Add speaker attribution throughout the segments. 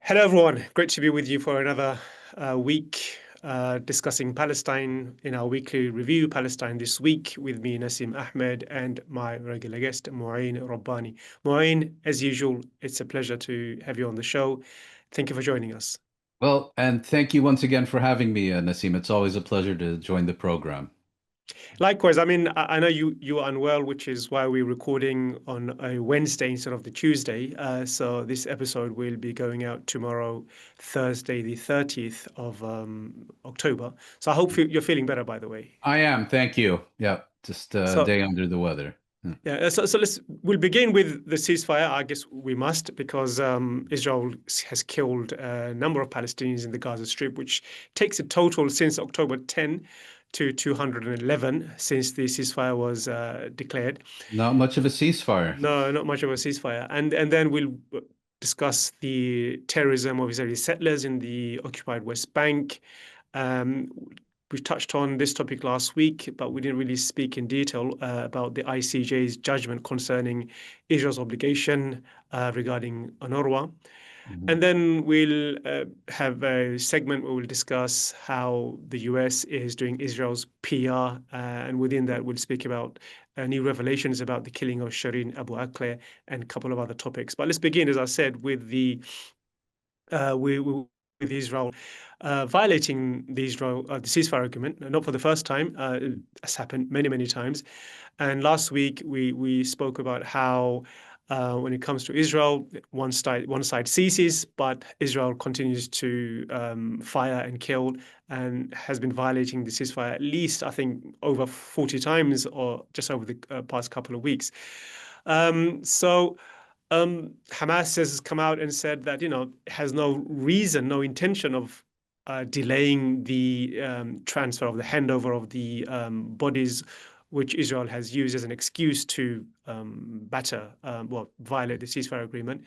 Speaker 1: Hello, everyone. Great to be with you for another week discussing Palestine in our weekly review, Palestine This Week, with me, Nasim Ahmed, and my regular guest, Mouin Rabbani. Mouin, as usual, it's a pleasure to have you on the show. Thank you for joining us.
Speaker 2: Well, and thank you once again for having me, Nasim. It's always a pleasure to join the program.
Speaker 1: Likewise, I mean, I know you are unwell, which is why we're recording on a Wednesday instead of the Tuesday. So this episode will be going out tomorrow, Thursday, the 30th of October. So I hope you're feeling better, by the way.
Speaker 2: I am, thank you. Yeah, just a
Speaker 1: So
Speaker 2: day under the weather.
Speaker 1: yeah, so we'll begin with the ceasefire. I guess we must because Israel has killed a number of Palestinians in the Gaza Strip, which takes a total since October 10 to 211 since the ceasefire was declared.
Speaker 2: Not much of a ceasefire.
Speaker 1: No, not much of a ceasefire. And then we'll discuss the terrorism of Israeli settlers in the occupied West Bank. Um, we touched on this topic last week, but we didn't really speak in detail about the ICJ's judgment concerning Israel's obligation regarding UNRWA.
Speaker 2: Mhm.
Speaker 1: And then we'll have a segment where we'll discuss how the US is doing Israel's PR. And within that, we'll speak about new revelations about the killing of Shireen Abu Akleh and a couple of other topics. But let's begin, as I said, with with Israel violating the ceasefire agreement, not for the first time. It's happened many, many times. And last week we spoke about how when it comes to Israel, one side ceases, but Israel continues to fire and kill and has been violating the ceasefire at least, I think, over 40 times or just over the past couple of weeks. So Hamas has come out and said that, has no reason, no intention of delaying the transfer of the handover of the bodies, which Israel has used as an excuse to violate the ceasefire agreement.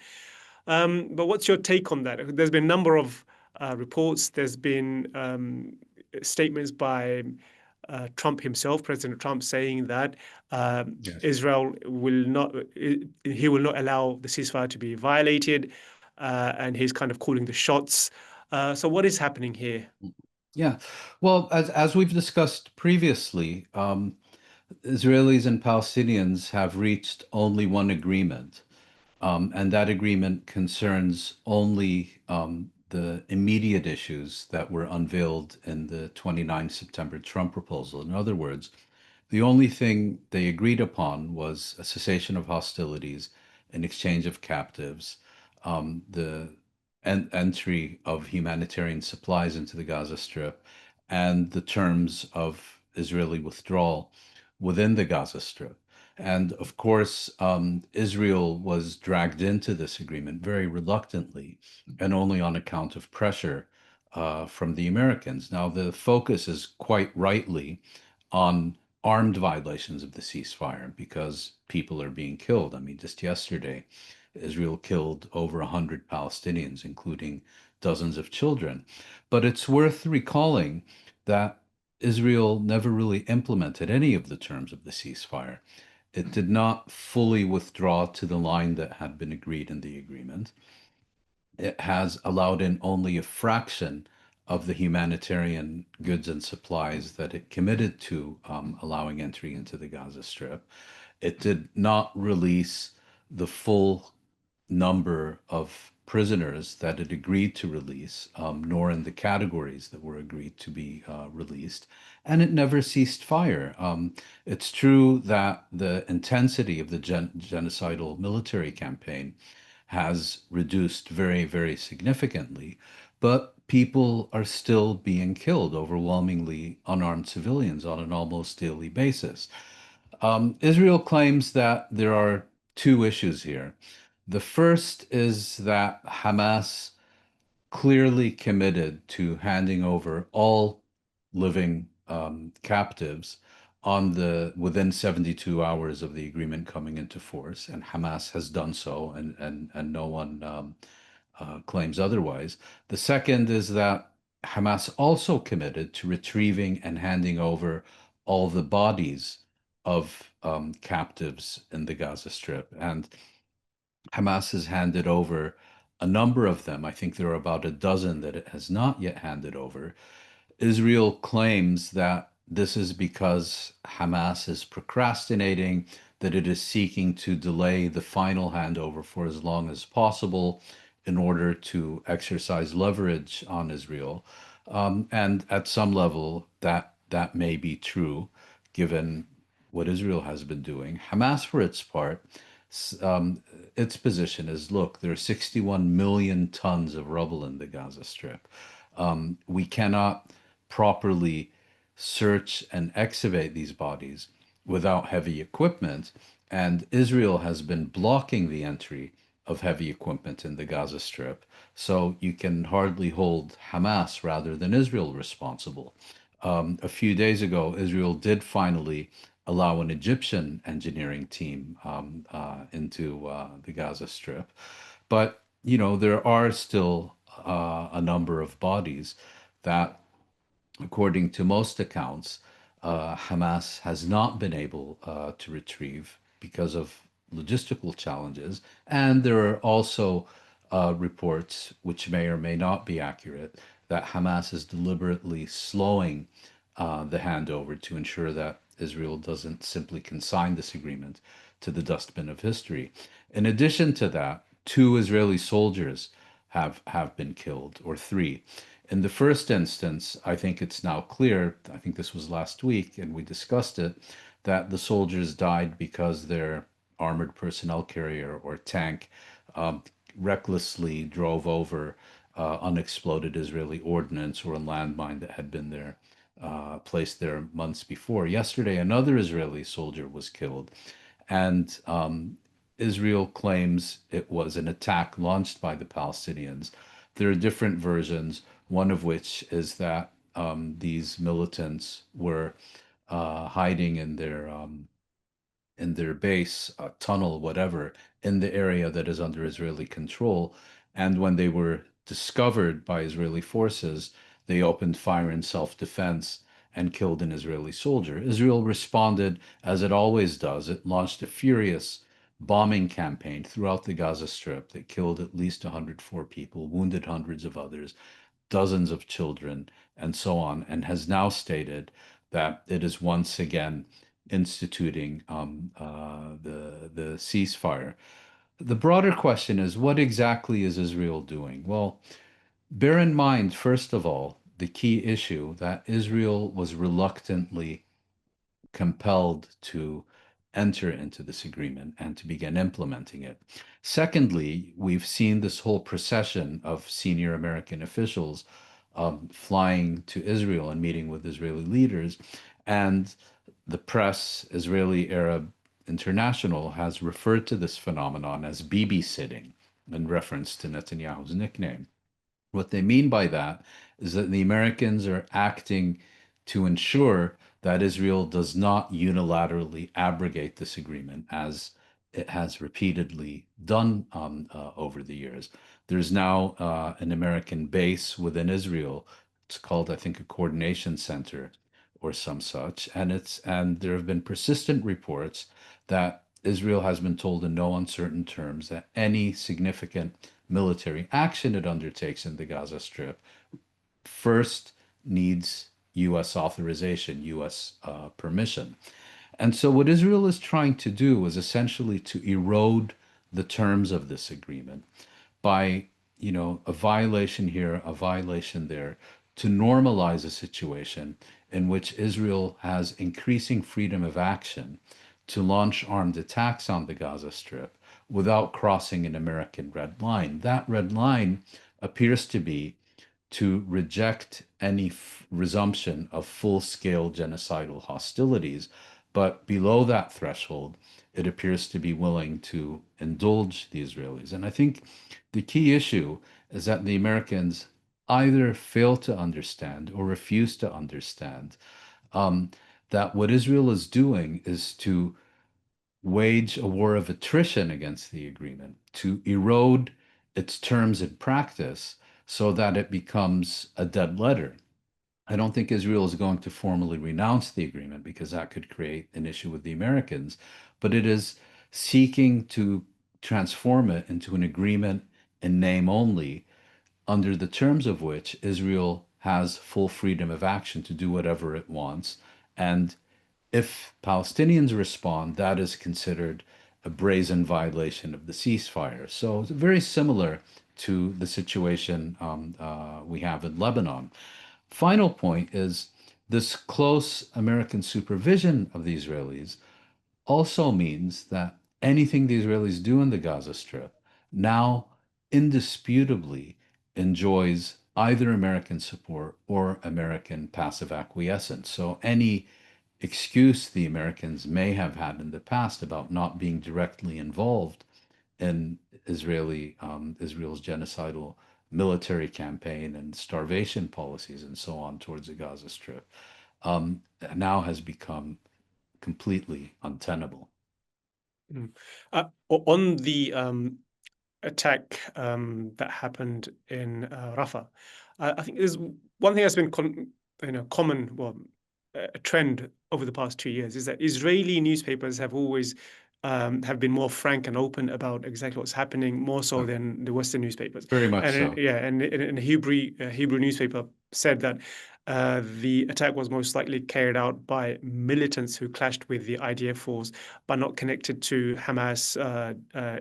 Speaker 1: But what's your take on that? There's been a number of reports. There's been statements by Trump himself, President Trump, saying that
Speaker 2: Yes.
Speaker 1: Israel he will not allow the ceasefire to be violated, and he's kind of calling the shots. So what is happening here?
Speaker 2: Yeah. Well, as we've discussed previously, Israelis and Palestinians have reached only one agreement, and that agreement concerns only the immediate issues that were unveiled in the 29 September Trump proposal. In other words, the only thing they agreed upon was a cessation of hostilities, an exchange of captives, the entry of humanitarian supplies into the Gaza Strip, and the terms of Israeli withdrawal within the Gaza Strip. And of course, Israel was dragged into this agreement very reluctantly and only on account of pressure from the Americans. Now, the focus is quite rightly on armed violations of the ceasefire because people are being killed. I mean, just yesterday, Israel killed over 100 Palestinians, including dozens of children. But it's worth recalling that Israel never really implemented any of the terms of the ceasefire. It did not fully withdraw to the line that had been agreed in the agreement. It has allowed in only a fraction of the humanitarian goods and supplies that it committed to allowing entry into the Gaza Strip. It did not release the full number of prisoners that it agreed to release, nor in the categories that were agreed to be released. And it never ceased fire. It's true that the intensity of the genocidal military campaign has reduced very, very significantly, but people are still being killed, overwhelmingly unarmed civilians on an almost daily basis. Israel claims that there are two issues here. The first is that Hamas clearly committed to handing over all living captives on the within 72 hours of the agreement coming into force, and Hamas has done so, and no one claims otherwise. The second is that Hamas also committed to retrieving and handing over all the bodies of captives in the Gaza Strip, and Hamas has handed over a number of them, I think there are about a dozen that it has not yet handed over. Israel claims that this is because Hamas is procrastinating, that it is seeking to delay the final handover for as long as possible in order to exercise leverage on Israel. And at some level, that may be true, given what Israel has been doing. Hamas, for its part, its position is, look, there are 61 million tons of rubble in the Gaza Strip. We cannot properly search and excavate these bodies without heavy equipment. And Israel has been blocking the entry of heavy equipment in the Gaza Strip. So you can hardly hold Hamas rather than Israel responsible. A few days ago, Israel did finally allow an Egyptian engineering team into the Gaza Strip. But, you know, there are still a number of bodies that, according to most accounts, Hamas has not been able to retrieve because of logistical challenges. And there are also reports, which may or may not be accurate, that Hamas is deliberately slowing the handover to ensure that Israel doesn't simply consign this agreement to the dustbin of history. In addition to that, two Israeli soldiers have been killed, or three. In the first instance, I think it's now clear, I think this was last week and we discussed it, that the soldiers died because their armored personnel carrier or tank recklessly drove over unexploded Israeli ordnance or a landmine that had been there, placed there months before. Yesterday, another Israeli soldier was killed, and Israel claims it was an attack launched by the Palestinians. There are different versions, one of which is that these militants were hiding in their base, tunnel, whatever, in the area that is under Israeli control. And when they were discovered by Israeli forces, they opened fire in self-defense and killed an Israeli soldier. Israel responded as it always does. It launched a furious bombing campaign throughout the Gaza Strip that killed at least 104 people, wounded hundreds of others, dozens of children, and so on, and has now stated that it is once again instituting the ceasefire. The broader question is, what exactly is Israel doing? Well, bear in mind, first of all, the key issue that Israel was reluctantly compelled to enter into this agreement and to begin implementing it. Secondly, we've seen this whole procession of senior American officials flying to Israel and meeting with Israeli leaders. And the press, Israeli Arab International, has referred to this phenomenon as Bibi sitting in reference to Netanyahu's nickname. What they mean by that is that the Americans are acting to ensure that Israel does not unilaterally abrogate this agreement, as it has repeatedly done over the years. There's now an American base within Israel. It's called, I think, a coordination center or some such, and there have been persistent reports that Israel has been told in no uncertain terms that any significant military action it undertakes in the Gaza Strip first needs U.S. authorization, U.S. Permission. And so what Israel is trying to do is essentially to erode the terms of this agreement by, you know, a violation here, a violation there, to normalize a situation in which Israel has increasing freedom of action to launch armed attacks on the Gaza Strip without crossing an American red line. That red line appears to be to reject any resumption of full-scale genocidal hostilities. But below that threshold, it appears to be willing to indulge the Israelis. And I think the key issue is that the Americans either fail to understand or refuse to understand that what Israel is doing is to wage a war of attrition against the agreement, to erode its terms in practice so that it becomes a dead letter. I don't think Israel is going to formally renounce the agreement because that could create an issue with the Americans, but it is seeking to transform it into an agreement in name only, under the terms of which Israel has full freedom of action to do whatever it wants. And if Palestinians respond, that is considered a brazen violation of the ceasefire. So it's very similar to the situation we have in Lebanon. Final point is this close American supervision of the Israelis also means that anything the Israelis do in the Gaza Strip now indisputably enjoys either American support or American passive acquiescence. So any excuse the Americans may have had in the past about not being directly involved in Israel's genocidal military campaign and starvation policies and so on towards the Gaza Strip um, now has become completely untenable.
Speaker 1: Mm. On the attack that happened in Rafah, I think there's one thing that's been common, well, a trend over the past 2 years is that Israeli newspapers have always have been more frank and open about exactly what's happening, more so than the Western newspapers.
Speaker 2: Very much
Speaker 1: And
Speaker 2: so.
Speaker 1: yeah, and in a Hebrew newspaper said that the attack was most likely carried out by militants who clashed with the IDF force, but not connected to Hamas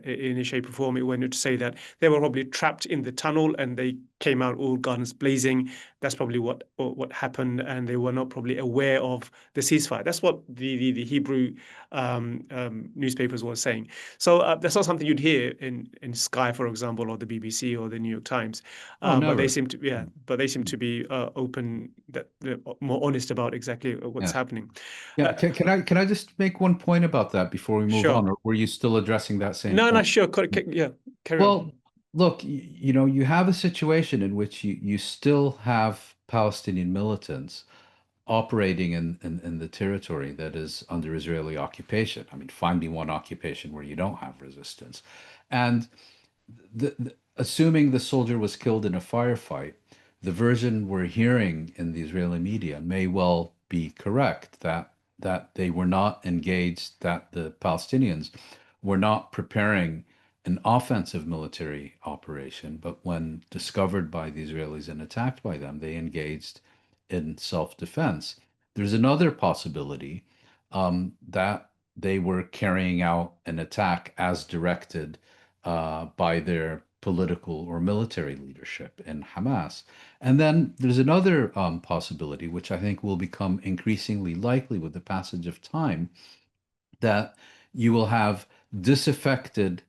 Speaker 1: in any shape or form. It went on to say that they were probably trapped in the tunnel and they came out all guns blazing. That's probably what happened, and they were not probably aware of the ceasefire. That's what the Hebrew newspapers were saying. So that's not something you'd hear in Sky, for example, or the BBC or the New York Times.
Speaker 2: Oh,
Speaker 1: But they
Speaker 2: never.
Speaker 1: seem to, yeah, but they seem to be open, that they're more honest about exactly what's
Speaker 2: Yeah.
Speaker 1: happening.
Speaker 2: Yeah. Can I just make one point about that before we move
Speaker 1: Sure.
Speaker 2: on? Or were you still addressing that same
Speaker 1: No,
Speaker 2: point?
Speaker 1: sure. Yeah, carry on.
Speaker 2: Well, look, you have a situation in which you still have Palestinian militants operating in the territory that is under Israeli occupation. I mean, find me one occupation where you don't have resistance. And assuming the soldier was killed in a firefight, the version we're hearing in the Israeli media may well be correct that they were not engaged, that the Palestinians were not preparing an offensive military operation, but when discovered by the Israelis and attacked by them, they engaged in self-defense. There's another possibility that they were carrying out an attack as directed by their political or military leadership in Hamas. And then there's another possibility, which I think will become increasingly likely with the passage of time, that you will have disaffected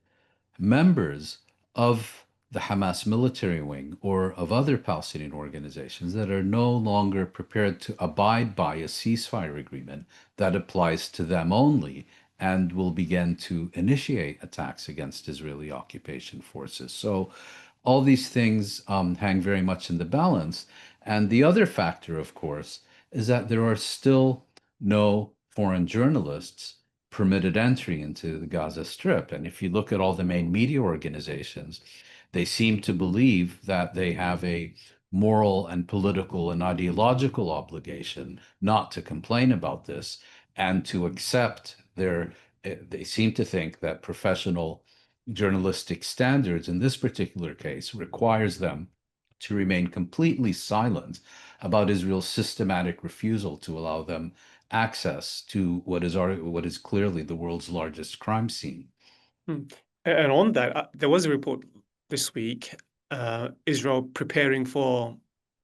Speaker 2: members of the Hamas military wing or of other Palestinian organizations that are no longer prepared to abide by a ceasefire agreement that applies to them only and will begin to initiate attacks against Israeli occupation forces. So all these things hang very much in the balance. And the other factor, of course, is that there are still no foreign journalists permitted entry into the Gaza Strip. And if you look at all the main media organizations, they seem to believe that they have a moral and political and ideological obligation not to complain about this and to accept they seem to think that professional journalistic standards in this particular case requires them to remain completely silent about Israel's systematic refusal to allow them access to what is clearly the world's largest crime scene.
Speaker 1: Hmm. And on that, there was a report this week, Israel preparing for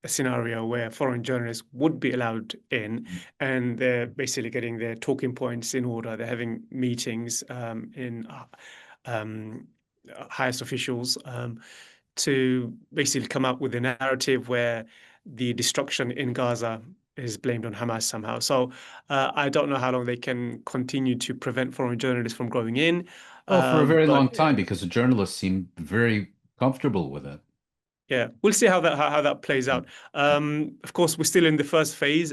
Speaker 1: a scenario where foreign journalists would be allowed in, and they're basically getting their talking points in order. They're having meetings in highest officials to basically come up with a narrative where the destruction in Gaza is blamed on Hamas somehow. So I don't know how long they can continue to prevent foreign journalists from going in.
Speaker 2: Oh, for a very
Speaker 1: But
Speaker 2: long time, because the journalists seem very comfortable with it.
Speaker 1: yeah, we'll see how that plays out. Of course, we're still in the first phase.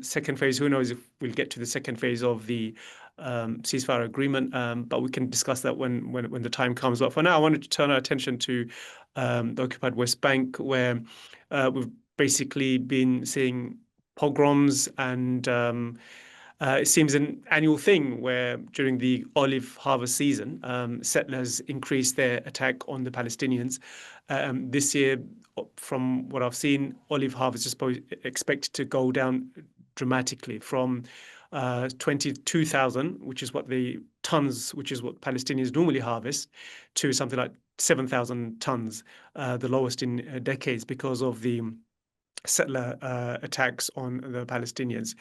Speaker 1: Second phase, who knows if we'll get to the second phase of the ceasefire agreement. But we can discuss that when the time comes. But for now, I wanted to turn our attention to the occupied West Bank, where we've basically been seeing pogroms and It seems an annual thing where during the olive harvest season, settlers increase their attack on the Palestinians. This year, from what I've seen, olive harvest is expected to go down dramatically from 22,000, which is what the tons, which is what Palestinians normally harvest, to something like 7,000 tons, the lowest in decades, because of the settler attacks on the Palestinians.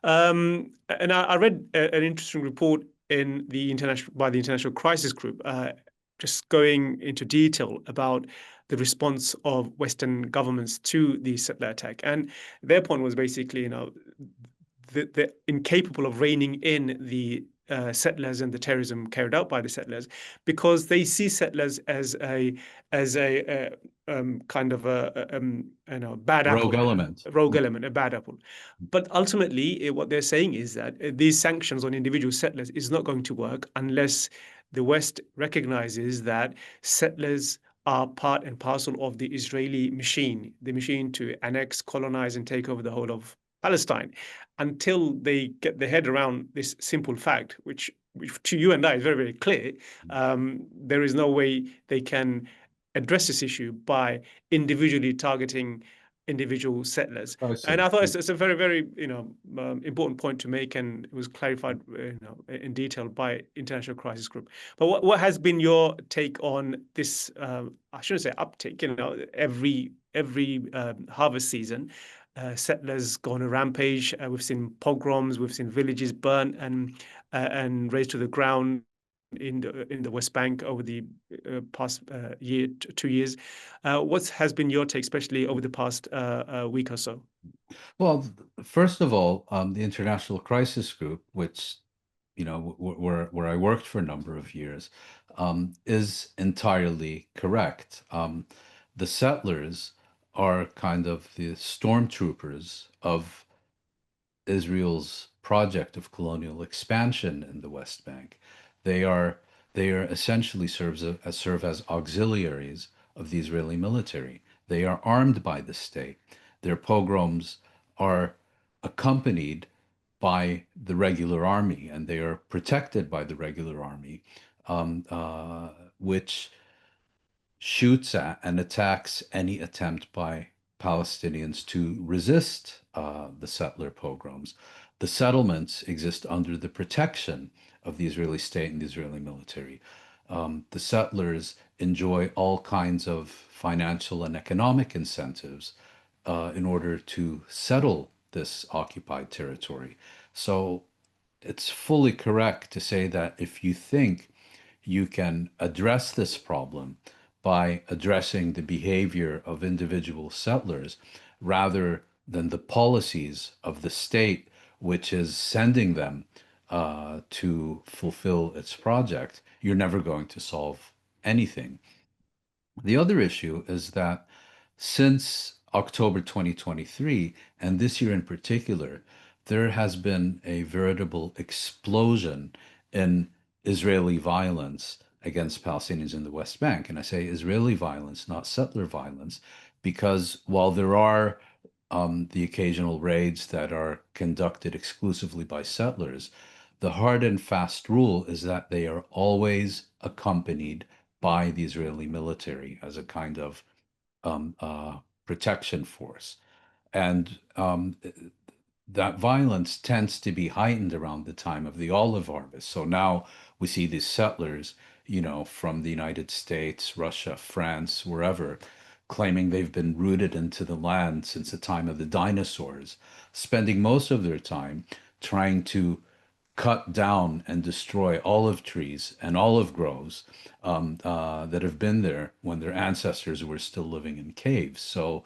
Speaker 1: And I read an interesting report in the International Crisis Group, just going into detail about the response of Western governments to the settler attack. And their point was basically, they're incapable of reining in the settlers and the terrorism carried out by the settlers, because they see settlers as a kind of bad
Speaker 2: Rogue
Speaker 1: apple,
Speaker 2: element.
Speaker 1: a bad apple. But ultimately, what they're saying is that these sanctions on individual settlers is not going to work unless the West recognizes that settlers are part and parcel of the Israeli machine, the machine to annex, colonize, and take over the whole of Palestine. Until they get their head around this simple fact, which to you and I is very, very clear, there is no way they can address this issue by individually targeting individual settlers. And I thought it's a very, very important point to make, and it was clarified in detail by International Crisis Group. But what has been your take on this? I shouldn't say uptake. Every harvest season, settlers go on a rampage. We've seen pogroms, we've seen villages burnt and razed to the ground in the West Bank over the past year, 2 years. What has been your take, especially over the past week or so?
Speaker 2: Well, first of all, the International Crisis Group, which where I worked for a number of years, is entirely correct. The settlers are kind of the stormtroopers of Israel's project of colonial expansion in the West Bank. They are essentially serve as auxiliaries of the Israeli military. They are armed by the state. Their pogroms are accompanied by the regular army, and they are protected by the regular army, which shoots at and attacks any attempt by Palestinians to resist the settler pogroms. The settlements exist under the protection of the Israeli state and the Israeli military. The settlers enjoy all kinds of financial and economic incentives in order to settle this occupied territory. So it's fully correct to say that if you think you can address this problem by addressing the behavior of individual settlers rather than the policies of the state, which is sending them to fulfill its project, you're never going to solve anything. The other issue is that since October 2023, and this year in particular, there has been a veritable explosion in Israeli violence against Palestinians in the West Bank. And I say Israeli violence, not settler violence, because while there are the occasional raids that are conducted exclusively by settlers, the hard and fast rule is that they are always accompanied by the Israeli military as a kind of protection force. And that violence tends to be heightened around the time of the olive harvest. So now we see these settlers, from the United States, Russia, France, wherever, claiming they've been rooted into the land since the time of the dinosaurs, spending most of their time trying to cut down and destroy olive trees and olive groves that have been there when their ancestors were still living in caves. So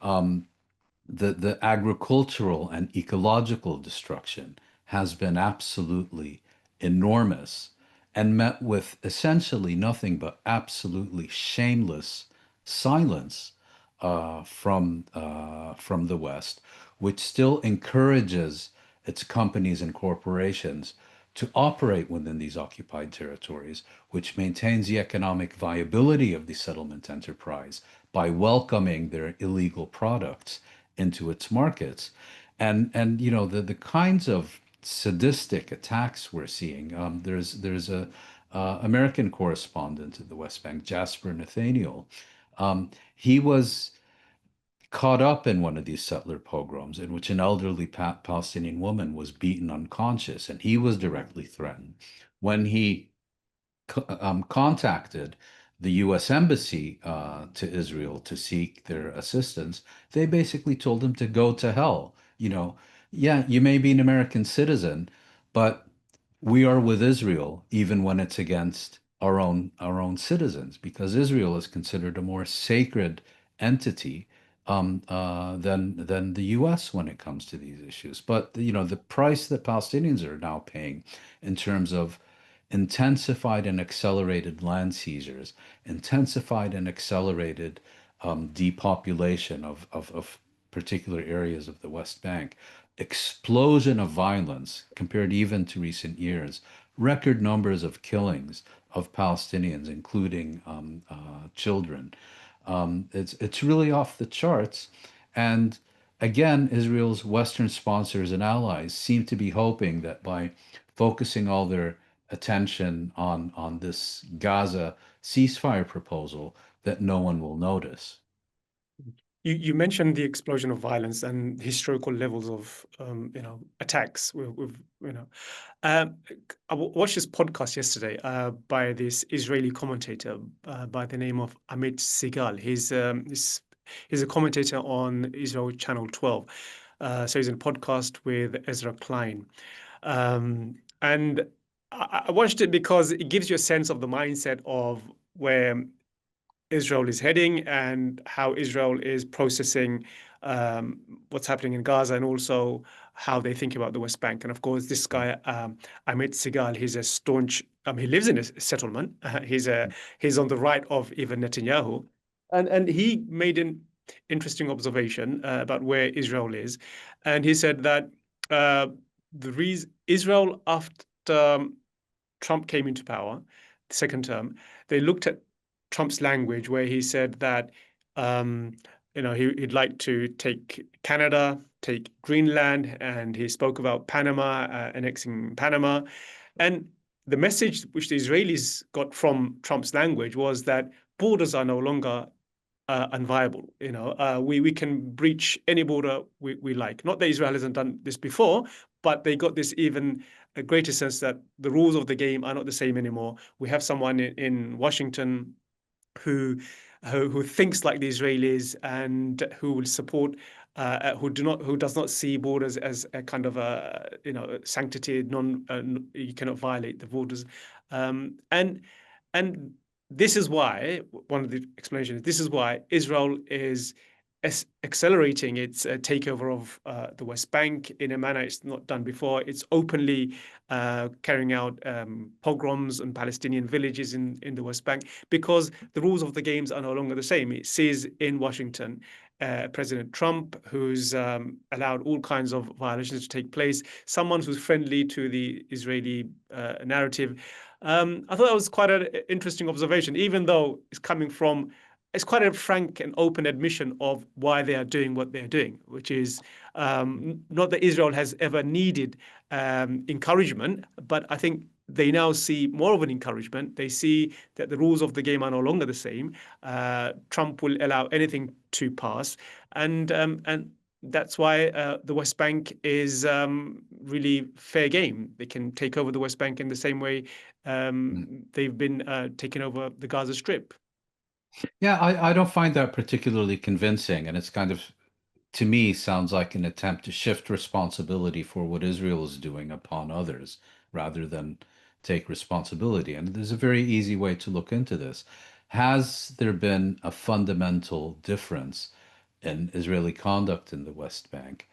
Speaker 2: the agricultural and ecological destruction has been absolutely enormous and met with essentially nothing but absolutely shameless silence from the West, which still encourages its companies and corporations to operate within these occupied territories, which maintains the economic viability of the settlement enterprise by welcoming their illegal products into its markets. And the kinds of sadistic attacks we're seeing. There's a American correspondent in the West Bank, Jasper Nathaniel. He was caught up in one of these settler pogroms in which an elderly Palestinian woman was beaten unconscious, and he was directly threatened. When he contacted the U.S. Embassy to Israel to seek their assistance, they basically told him to go to hell. Yeah, you may be an American citizen, but we are with Israel even when it's against our own citizens, because Israel is considered a more sacred entity than the U.S. when it comes to these issues. But the price that Palestinians are now paying in terms of intensified and accelerated land seizures, intensified and accelerated depopulation of particular areas of the West Bank, explosion of violence compared even to recent years, record numbers of killings of Palestinians, including children. It's really off the charts. And again, Israel's Western sponsors and allies seem to be hoping that by focusing all their attention on this Gaza ceasefire proposal, that no one will notice.
Speaker 1: You mentioned the explosion of violence and historical levels of attacks. Um, I watched this podcast yesterday by this Israeli commentator by the name of Ahmed Sigal. He's a commentator on Israel Channel 12. So he's in a podcast with Ezra Klein. And I watched it because it gives you a sense of the mindset of where Israel is heading and how Israel is processing what's happening in Gaza, and also how they think about the West Bank. And of course, this guy, Amit Sigal, he's a staunch. He lives in a settlement. He's on the right of even Netanyahu, and he made an interesting observation about where Israel is, and he said that the reason Israel after Trump came into power, the second term, they looked at Trump's language where he said that he'd like to take Canada, take Greenland, and he spoke about Panama, annexing Panama. And the message which the Israelis got from Trump's language was that borders are no longer unviable. We can breach any border we like. Not that Israel hasn't done this before, but they got this even a greater sense that the rules of the game are not the same anymore. We have someone in Washington who thinks like the Israelis and who will support who does not see borders as a kind of a sanctity. You cannot violate the borders, and this is why one of the explanations. This is why Israel is accelerating its takeover of the West Bank in a manner it's not done before. It's openly carrying out pogroms on Palestinian villages in the West Bank because the rules of the games are no longer the same. It sees in Washington President Trump, who's allowed all kinds of violations to take place, someone who's friendly to the Israeli narrative. I thought that was quite an interesting observation, even though it's quite a frank and open admission of why they are doing what they're doing, which is not that Israel has ever needed encouragement, but I think they now see more of an encouragement. They see that the rules of the game are no longer the same. Trump will allow anything to pass, and that's why the West Bank is really fair game. They can take over the West Bank in the same way they've been taking over the Gaza Strip.
Speaker 2: Yeah, I don't find that particularly convincing, and it's kind of, to me, sounds like an attempt to shift responsibility for what Israel is doing upon others rather than take responsibility. And there's a very easy way to look into this. Has there been a fundamental difference in Israeli conduct in the West Bank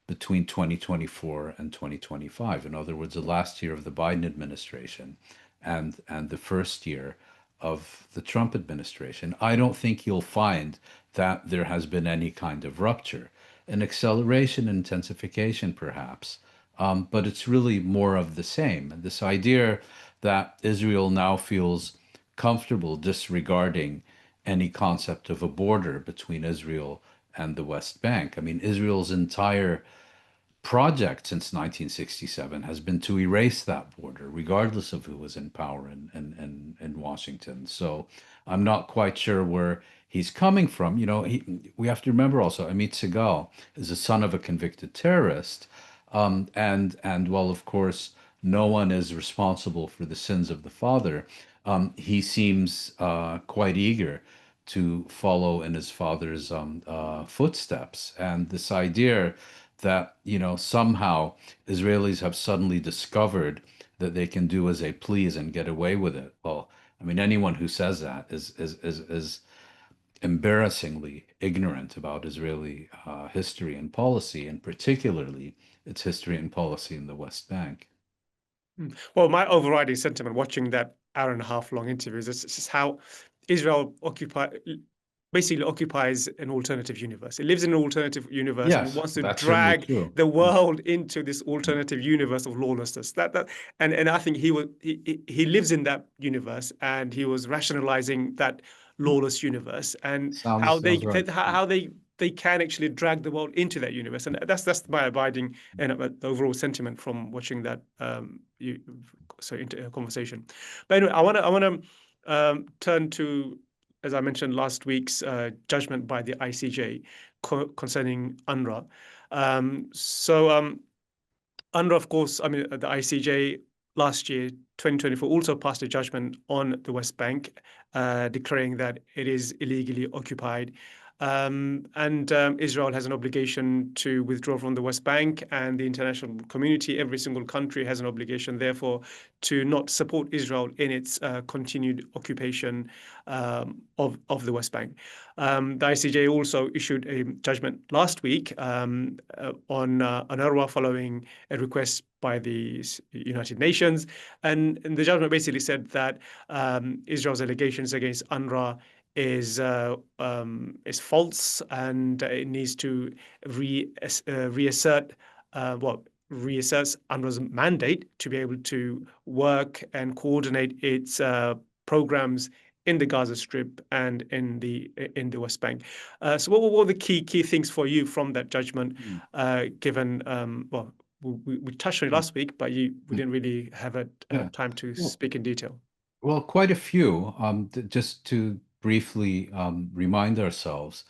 Speaker 2: between 2024 and 2025? In other words, the last year of the Biden administration and the first year of the Trump administration. I don't think you'll find that there has been any kind of rupture, an acceleration, intensification, perhaps, but it's really more of the same. And this idea that Israel now feels comfortable disregarding any concept of a border between Israel and the West Bank. I mean, Israel's entire project since 1967 has been to erase that border, regardless of who was in power in Washington. So I'm not quite sure where he's coming from. We have to remember also, Amit Segal is the son of a convicted terrorist, and while of course no one is responsible for the sins of the father, he seems quite eager to follow in his father's footsteps. And this idea that, somehow Israelis have suddenly discovered that they can do as they please and get away with it. Well, I mean, anyone who says that is embarrassingly ignorant about Israeli history and policy, and particularly its history and policy in the West Bank.
Speaker 1: Well, my overriding sentiment watching that hour and a half long interview is it's just how Israel basically occupies an alternative universe. It lives in an alternative universe and it
Speaker 2: Yes,
Speaker 1: wants to
Speaker 2: that's certainly
Speaker 1: drag
Speaker 2: true.
Speaker 1: the world into this alternative universe of lawlessness. And I think he lives in that universe, and he was rationalizing that lawless universe and
Speaker 2: Sounds right.
Speaker 1: how they can actually drag the world into that universe. And that's my abiding and the overall sentiment from watching that conversation. But anyway, I want to turn to, as I mentioned, last week's judgment by the ICJ concerning UNRWA. UNRWA, of course, I mean, the ICJ last year, 2024, also passed a judgment on the West Bank, declaring that it is illegally occupied. Israel has an obligation to withdraw from the West Bank, and the international community, every single country, has an obligation, therefore, to not support Israel in its continued occupation of the West Bank. The ICJ also issued a judgment last week on UNRWA following a request by the United Nations, and the judgment basically said that Israel's allegations against UNRWA is false, and it needs to reassert UNRWA's mandate to be able to work and coordinate its programs in the Gaza Strip and in the West Bank. So, what were the key things for you from that judgment? Given we touched on it last week, but we didn't really have time to speak in detail.
Speaker 2: Well, quite a few. Just to briefly remind ourselves,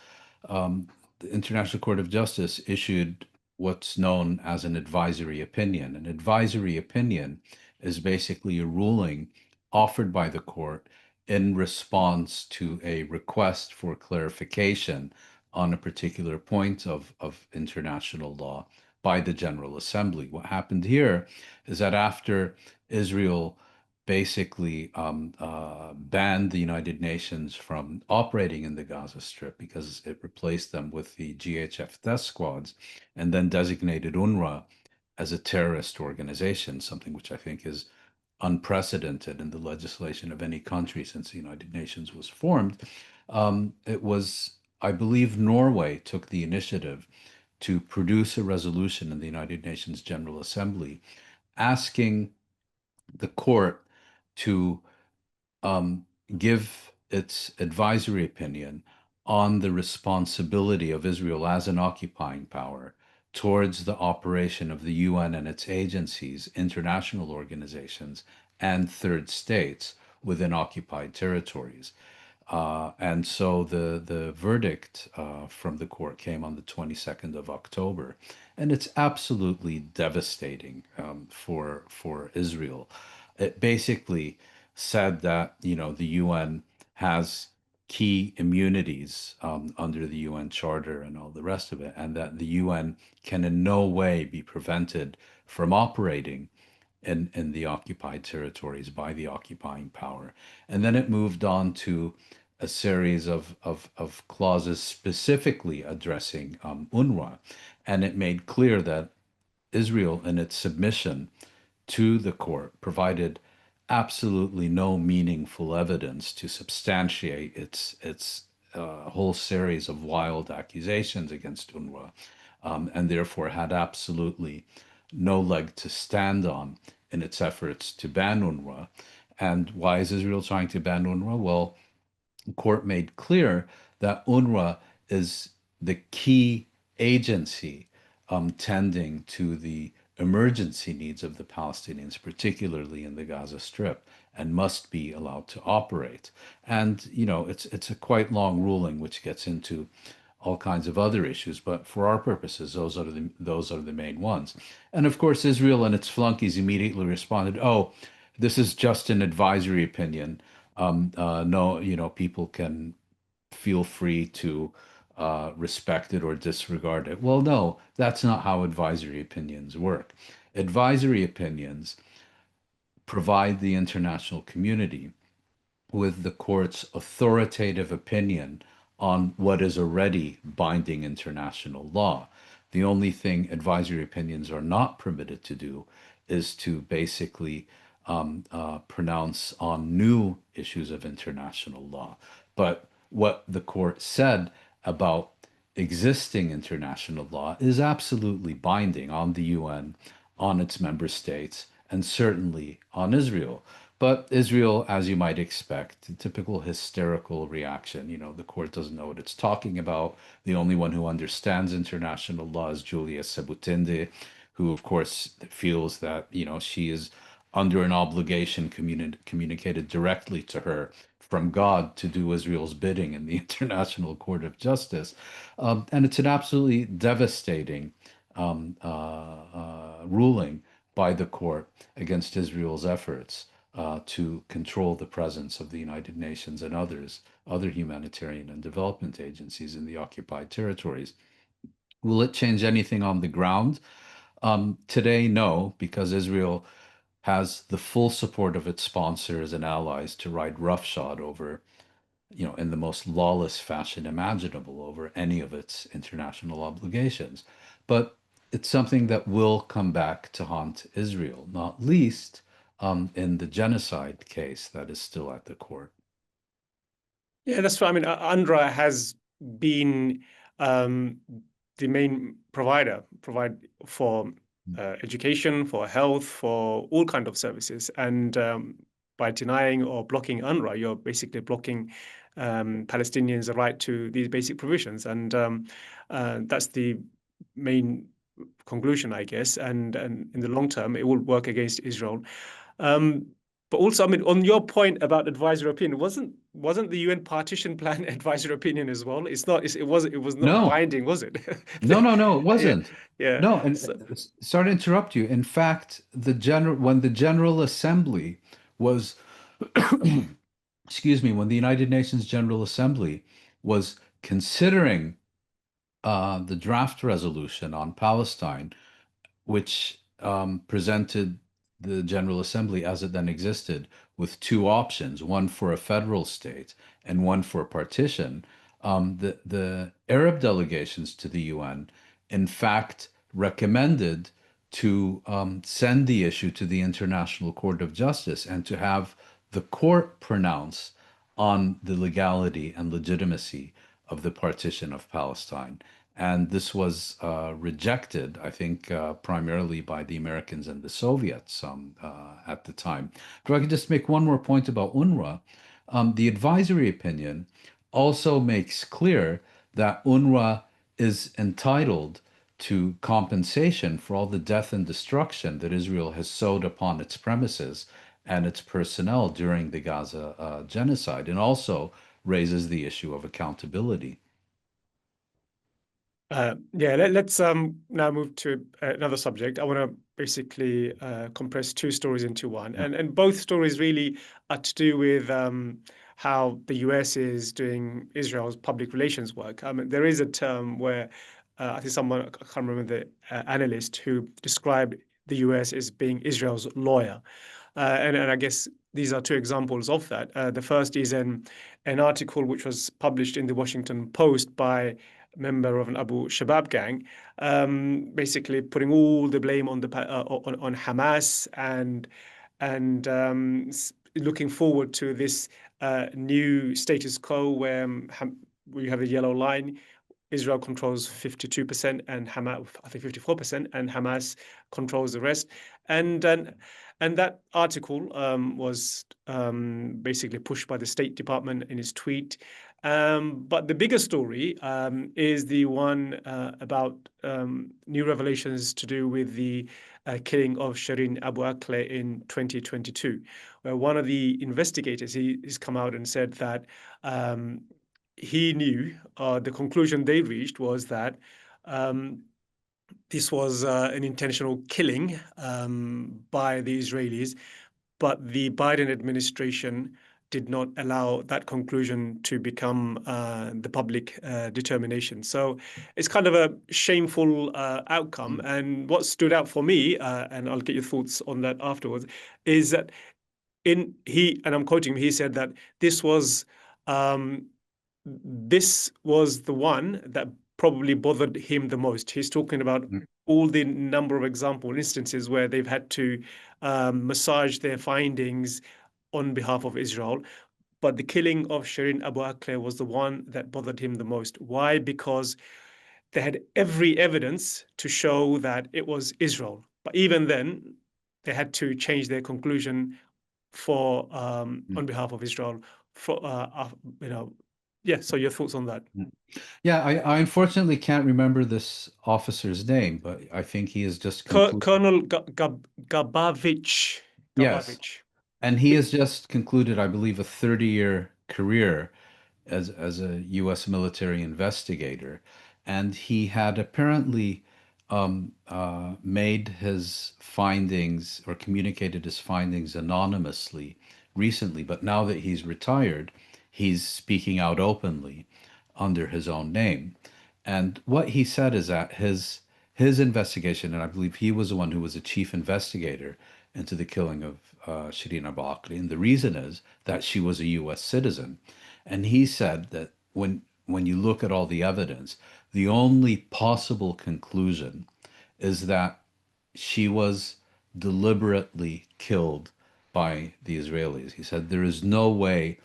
Speaker 2: the International Court of Justice issued what's known as an advisory opinion. An advisory opinion is basically a ruling offered by the court in response to a request for clarification on a particular point of international law by the General Assembly. What happened here is that after Israel basically banned the United Nations from operating in the Gaza Strip because it replaced them with the GHF death squads, and then designated UNRWA as a terrorist organization, something which I think is unprecedented in the legislation of any country since the United Nations was formed. It was, I believe, Norway took the initiative to produce a resolution in the United Nations General Assembly asking the court to give its advisory opinion on the responsibility of Israel as an occupying power towards the operation of the UN and its agencies, international organizations, and third states within occupied territories. And so the verdict from the court came on the 22nd of October, and it's absolutely devastating for Israel. It basically said that the UN has key immunities under the UN Charter and all the rest of it, and that the UN can in no way be prevented from operating in the occupied territories by the occupying power. And then it moved on to a series of clauses specifically addressing UNRWA. And it made clear that Israel, in its submission to the court, provided absolutely no meaningful evidence to substantiate its whole series of wild accusations against UNRWA, and therefore had absolutely no leg to stand on in its efforts to ban UNRWA. And why is Israel trying to ban UNRWA? Well, the court made clear that UNRWA is the key agency tending to the emergency needs of the Palestinians, particularly in the Gaza Strip, and must be allowed to operate. And it's a quite long ruling, which gets into all kinds of other issues, but for our purposes, those are the main ones. And of course, Israel and its flunkies immediately responded, "Oh, this is just an advisory opinion. No, people can feel free to respect it or disregard it." Well, no, that's not how advisory opinions work. Advisory opinions provide the international community with the court's authoritative opinion on what is already binding international law. The only thing advisory opinions are not permitted to do is to basically pronounce on new issues of international law. But what the court said about existing international law is absolutely binding on the UN, on its member states, and certainly on Israel. But Israel, as you might expect, a typical hysterical reaction. The court doesn't know what it's talking about. The only one who understands international law is Julia Sebutinde, who, of course, feels that, she is under an obligation communicated directly to her from God to do Israel's bidding in the International Court of Justice. And it's an absolutely devastating ruling by the court against Israel's efforts to control the presence of the United Nations and other humanitarian and development agencies in the occupied territories. Will it change anything on the ground? Today, no, because Israel has the full support of its sponsors and allies to ride roughshod over, in the most lawless fashion imaginable, over any of its international obligations. But it's something that will come back to haunt Israel, not least in the genocide case that is still at the court.
Speaker 1: Yeah, that's right. I mean, UNRWA has been the main provide for education, for health, for all kind of services. And by denying or blocking UNRWA, you're basically blocking Palestinians the right to these basic provisions. And that's the main conclusion, I guess. And in the long term, it will work against Israel. But also, I mean, on your point about advisory opinion, wasn't the UN partition plan advisory opinion as well? It was not
Speaker 2: No,
Speaker 1: binding, was it?
Speaker 2: no, it wasn't.
Speaker 1: Yeah.
Speaker 2: No, and
Speaker 1: So,
Speaker 2: sorry to interrupt you. In fact, when the General Assembly was, excuse me, when the United Nations General Assembly was considering the draft resolution on Palestine, which presented the General Assembly as it then existed with two options, one for a federal state and one for partition. The Arab delegations to the UN, in fact, recommended to send the issue to the International Court of Justice and to have the court pronounce on the legality and legitimacy of the partition of Palestine. And this was rejected, I think, primarily by the Americans and the Soviets at the time. If I could just make one more point about UNRWA, the advisory opinion also makes clear that UNRWA is entitled to compensation for all the death and destruction that Israel has sowed upon its premises and its personnel during the Gaza genocide, and also raises the issue of accountability.
Speaker 1: yeah, let's now move to another subject. I want to basically compress two stories into one,
Speaker 2: Yeah.
Speaker 1: and both stories really are to do with how the US is doing Israel's public relations work. There is a term where I think someone, I can't remember the analyst, who described the US as being Israel's lawyer. And I guess these are two examples of that. The first is an article which was published in the Washington Post by a member of an Abu Shabab gang, basically putting all the blame on on Hamas and looking forward to this new status quo where we have a yellow line. Israel controls 52% and Hamas, I think 54%, and Hamas controls the rest. And And that article was basically pushed by the State Department in his tweet. But the bigger story is the one about new revelations to do with the killing of Shireen Abu Akleh in 2022, where one of the investigators he's come out and said that he knew the conclusion they reached was that this was an intentional killing by the Israelis, but the Biden administration did not allow that conclusion to become the public determination. So it's kind of a shameful outcome. And what stood out for me, and I'll get your thoughts on that afterwards, is that and I'm quoting him, he said that um, this was the one that probably bothered him the most. He's talking about all the number of instances where they've had to massage their findings on behalf of Israel. But the killing of Shireen Abu Akleh was the one that bothered him the most. Why? Because they had every evidence to show that it was Israel. But even then, they had to change their conclusion for on behalf of Israel. For yeah. So your thoughts on that?
Speaker 2: Yeah, I unfortunately can't remember this officer's name, but I think he is just concluded.
Speaker 1: Colonel Gabavich.
Speaker 2: Yes, and he has just concluded, I believe, a 30-year career as a U.S. military investigator, and he had apparently made his findings or communicated his findings anonymously recently, but now that he's retired, he's speaking out openly under his own name. And what he said is that his investigation, and I believe he was the one who was the chief investigator into the killing of Shireen Abu Akleh, and the reason is that she was a U.S. citizen. And he said that when you look at all the evidence, the only possible conclusion is that she was deliberately killed by the Israelis. He said there is no way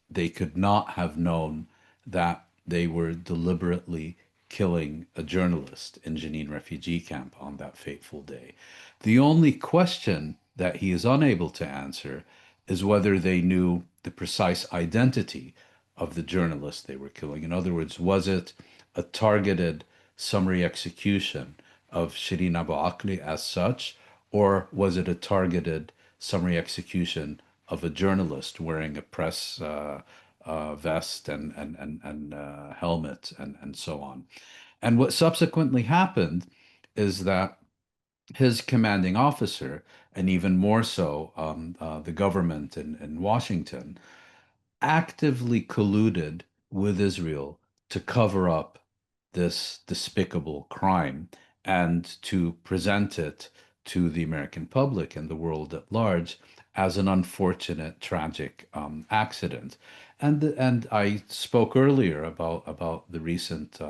Speaker 2: they could not have known that they were deliberately killing a journalist in Jenin refugee camp on that fateful day. The only question that he is unable to answer is whether they knew the precise identity of the journalist they were killing. In other words, was it a targeted summary execution of Shireen Abu Akleh as such, or was it a targeted summary execution of a journalist wearing a press vest and helmet and so on? And what subsequently happened is that his commanding officer, and even more so the government in Washington, actively colluded with Israel to cover up this despicable crime and to present it to the American public and the world at large as an unfortunate, tragic accident. And I spoke earlier about the recent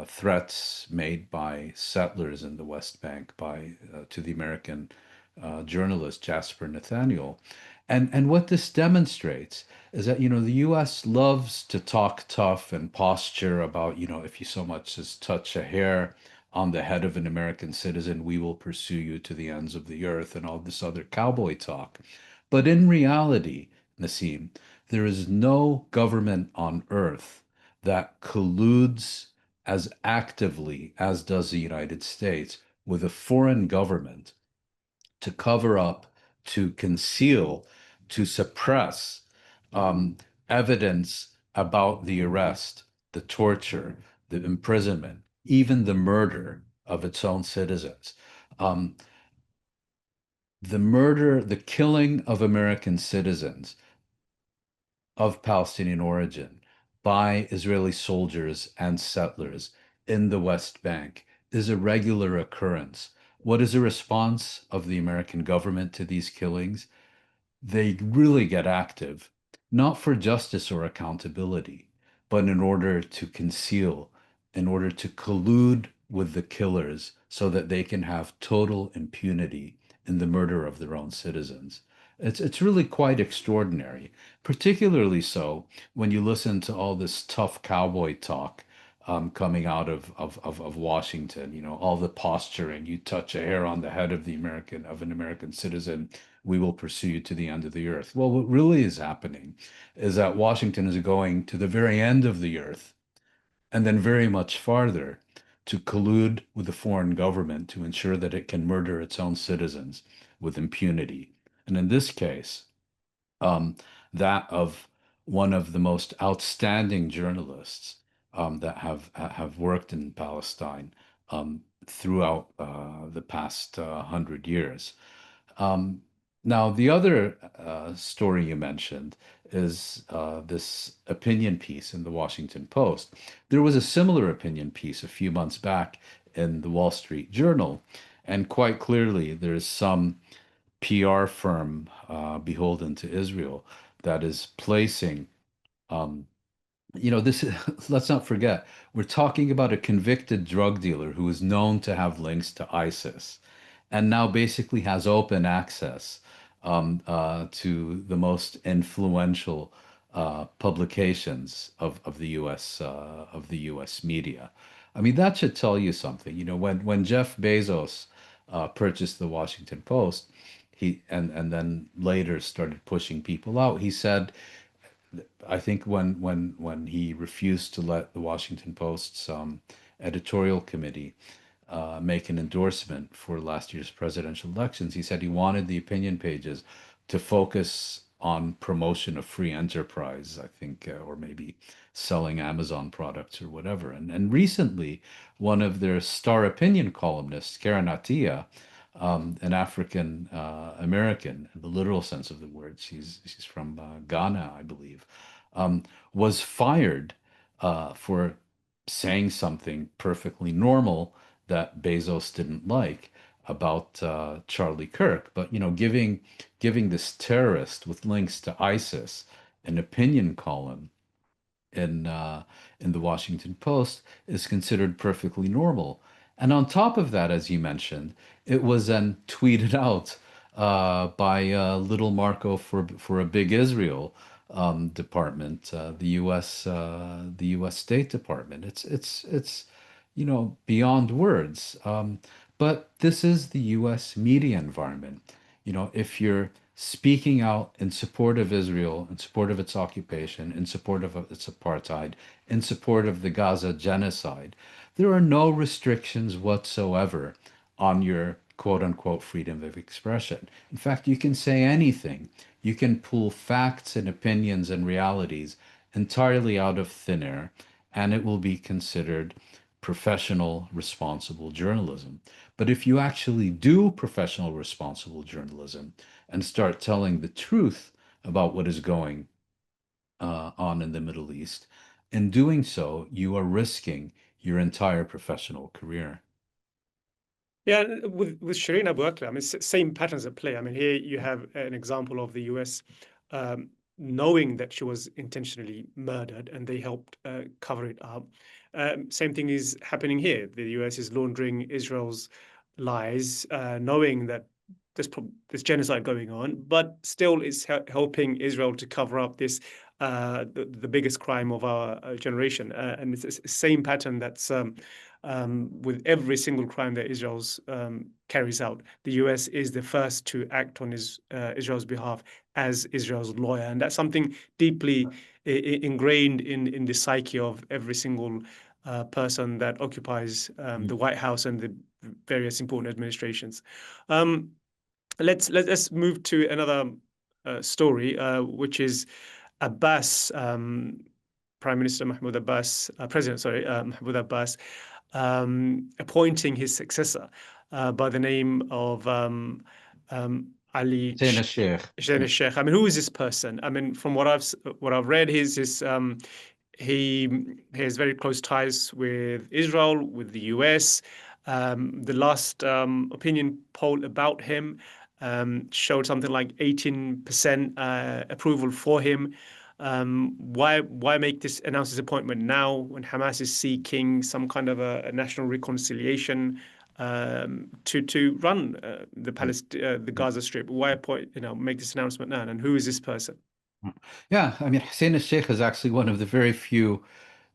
Speaker 2: threats made by settlers in the West Bank to the American journalist Jasper Nathaniel. And what this demonstrates is that, the U.S. loves to talk tough and posture about, if you so much as touch a hair on the head of an American citizen, we will pursue you to the ends of the earth and all this other cowboy talk. But in reality, Nasim, there is no government on earth that colludes as actively as does the United States with a foreign government to cover up, to conceal, to suppress evidence about the arrest, the torture, the imprisonment, even the murder of its own citizens. The killing of American citizens of Palestinian origin by Israeli soldiers and settlers in the West Bank is a regular occurrence. What is the response of the American government to these killings? They really get active, not for justice or accountability, but in order to conceal, in order to collude with the killers so that they can have total impunity in the murder of their own citizens. It's really quite extraordinary, particularly so when you listen to all this tough cowboy talk coming out of Washington. You know, all the posturing. You touch a hair on the head of an American citizen, we will pursue you to the end of the earth. Well, what really is happening is that Washington is going to the very end of the earth and then very much farther to collude with the foreign government to ensure that it can murder its own citizens with impunity. And in this case, um, that of one of the most outstanding journalists that have worked in Palestine throughout the past 100 years. Um, Now, the other story you mentioned is this opinion piece in the Washington Post. There was a similar opinion piece a few months back in the Wall Street Journal, and quite clearly there's some PR firm beholden to Israel that is placing, um, this let's not forget, we're talking about a convicted drug dealer who is known to have links to ISIS and now basically has open access to the most influential publications of the U.S. media. I mean, that should tell you something. You know, when Jeff Bezos purchased the Washington Post, and then later started pushing people out, he said, I think when he refused to let the Washington Post's editorial committee make an endorsement for last year's presidential elections, he said he wanted the opinion pages to focus on promotion of free enterprise, I think, or maybe selling Amazon products or whatever. And recently, one of their star opinion columnists, Karen Attiya, an African American in the literal sense of the word, she's from Ghana, I believe, was fired for saying something perfectly normal that Bezos didn't like about Charlie Kirk. But giving this terrorist with links to ISIS an opinion column in in the Washington Post is considered perfectly normal. And on top of that, as you mentioned, it was then tweeted out by Little Marco for a big Israel department, the U.S. State Department. It's beyond words. But this is the U.S. media environment. You know, if you're speaking out in support of Israel, in support of its occupation, in support of its apartheid, in support of the Gaza genocide, there are no restrictions whatsoever on your quote unquote freedom of expression. In fact, you can say anything. You can pull facts and opinions and realities entirely out of thin air, and it will be considered professional, responsible journalism. But if you actually do professional, responsible journalism and start telling the truth about what is going on in the Middle East, in doing so, you are risking your entire professional career.
Speaker 1: Yeah, and with Shireen Abu Akleh, I mean, same patterns at play. I mean, here you have an example of the US knowing that she was intentionally murdered, and they helped cover it up. Same thing is happening here. The US is laundering Israel's lies, knowing that there's genocide going on, but still is helping Israel to cover up this the biggest crime of our generation. And it's the same pattern that's with every single crime that Israel's carries out. The US is the first to act on Israel's behalf as Israel's lawyer, and that's something deeply ingrained in the psyche of every single person that occupies the White House and the various important administrations. Let's move to another story, which is Abbas, Prime Minister Mahmoud Abbas, President, sorry, Mahmoud Abbas, appointing his successor by the name of Ali
Speaker 2: Hussein al-Sheikh.
Speaker 1: Hussein al-Sheikh. I mean, who is this person? I mean, from what I've read, he has very close ties with Israel, with the US. The last opinion poll about him showed something like 18% approval for him. Why announce this appointment now when Hamas is seeking some kind of a national reconciliation to run the Gaza Strip? Why make this announcement now? And who is this person?
Speaker 2: Yeah, I mean, Hussein al-Sheikh is actually one of the very few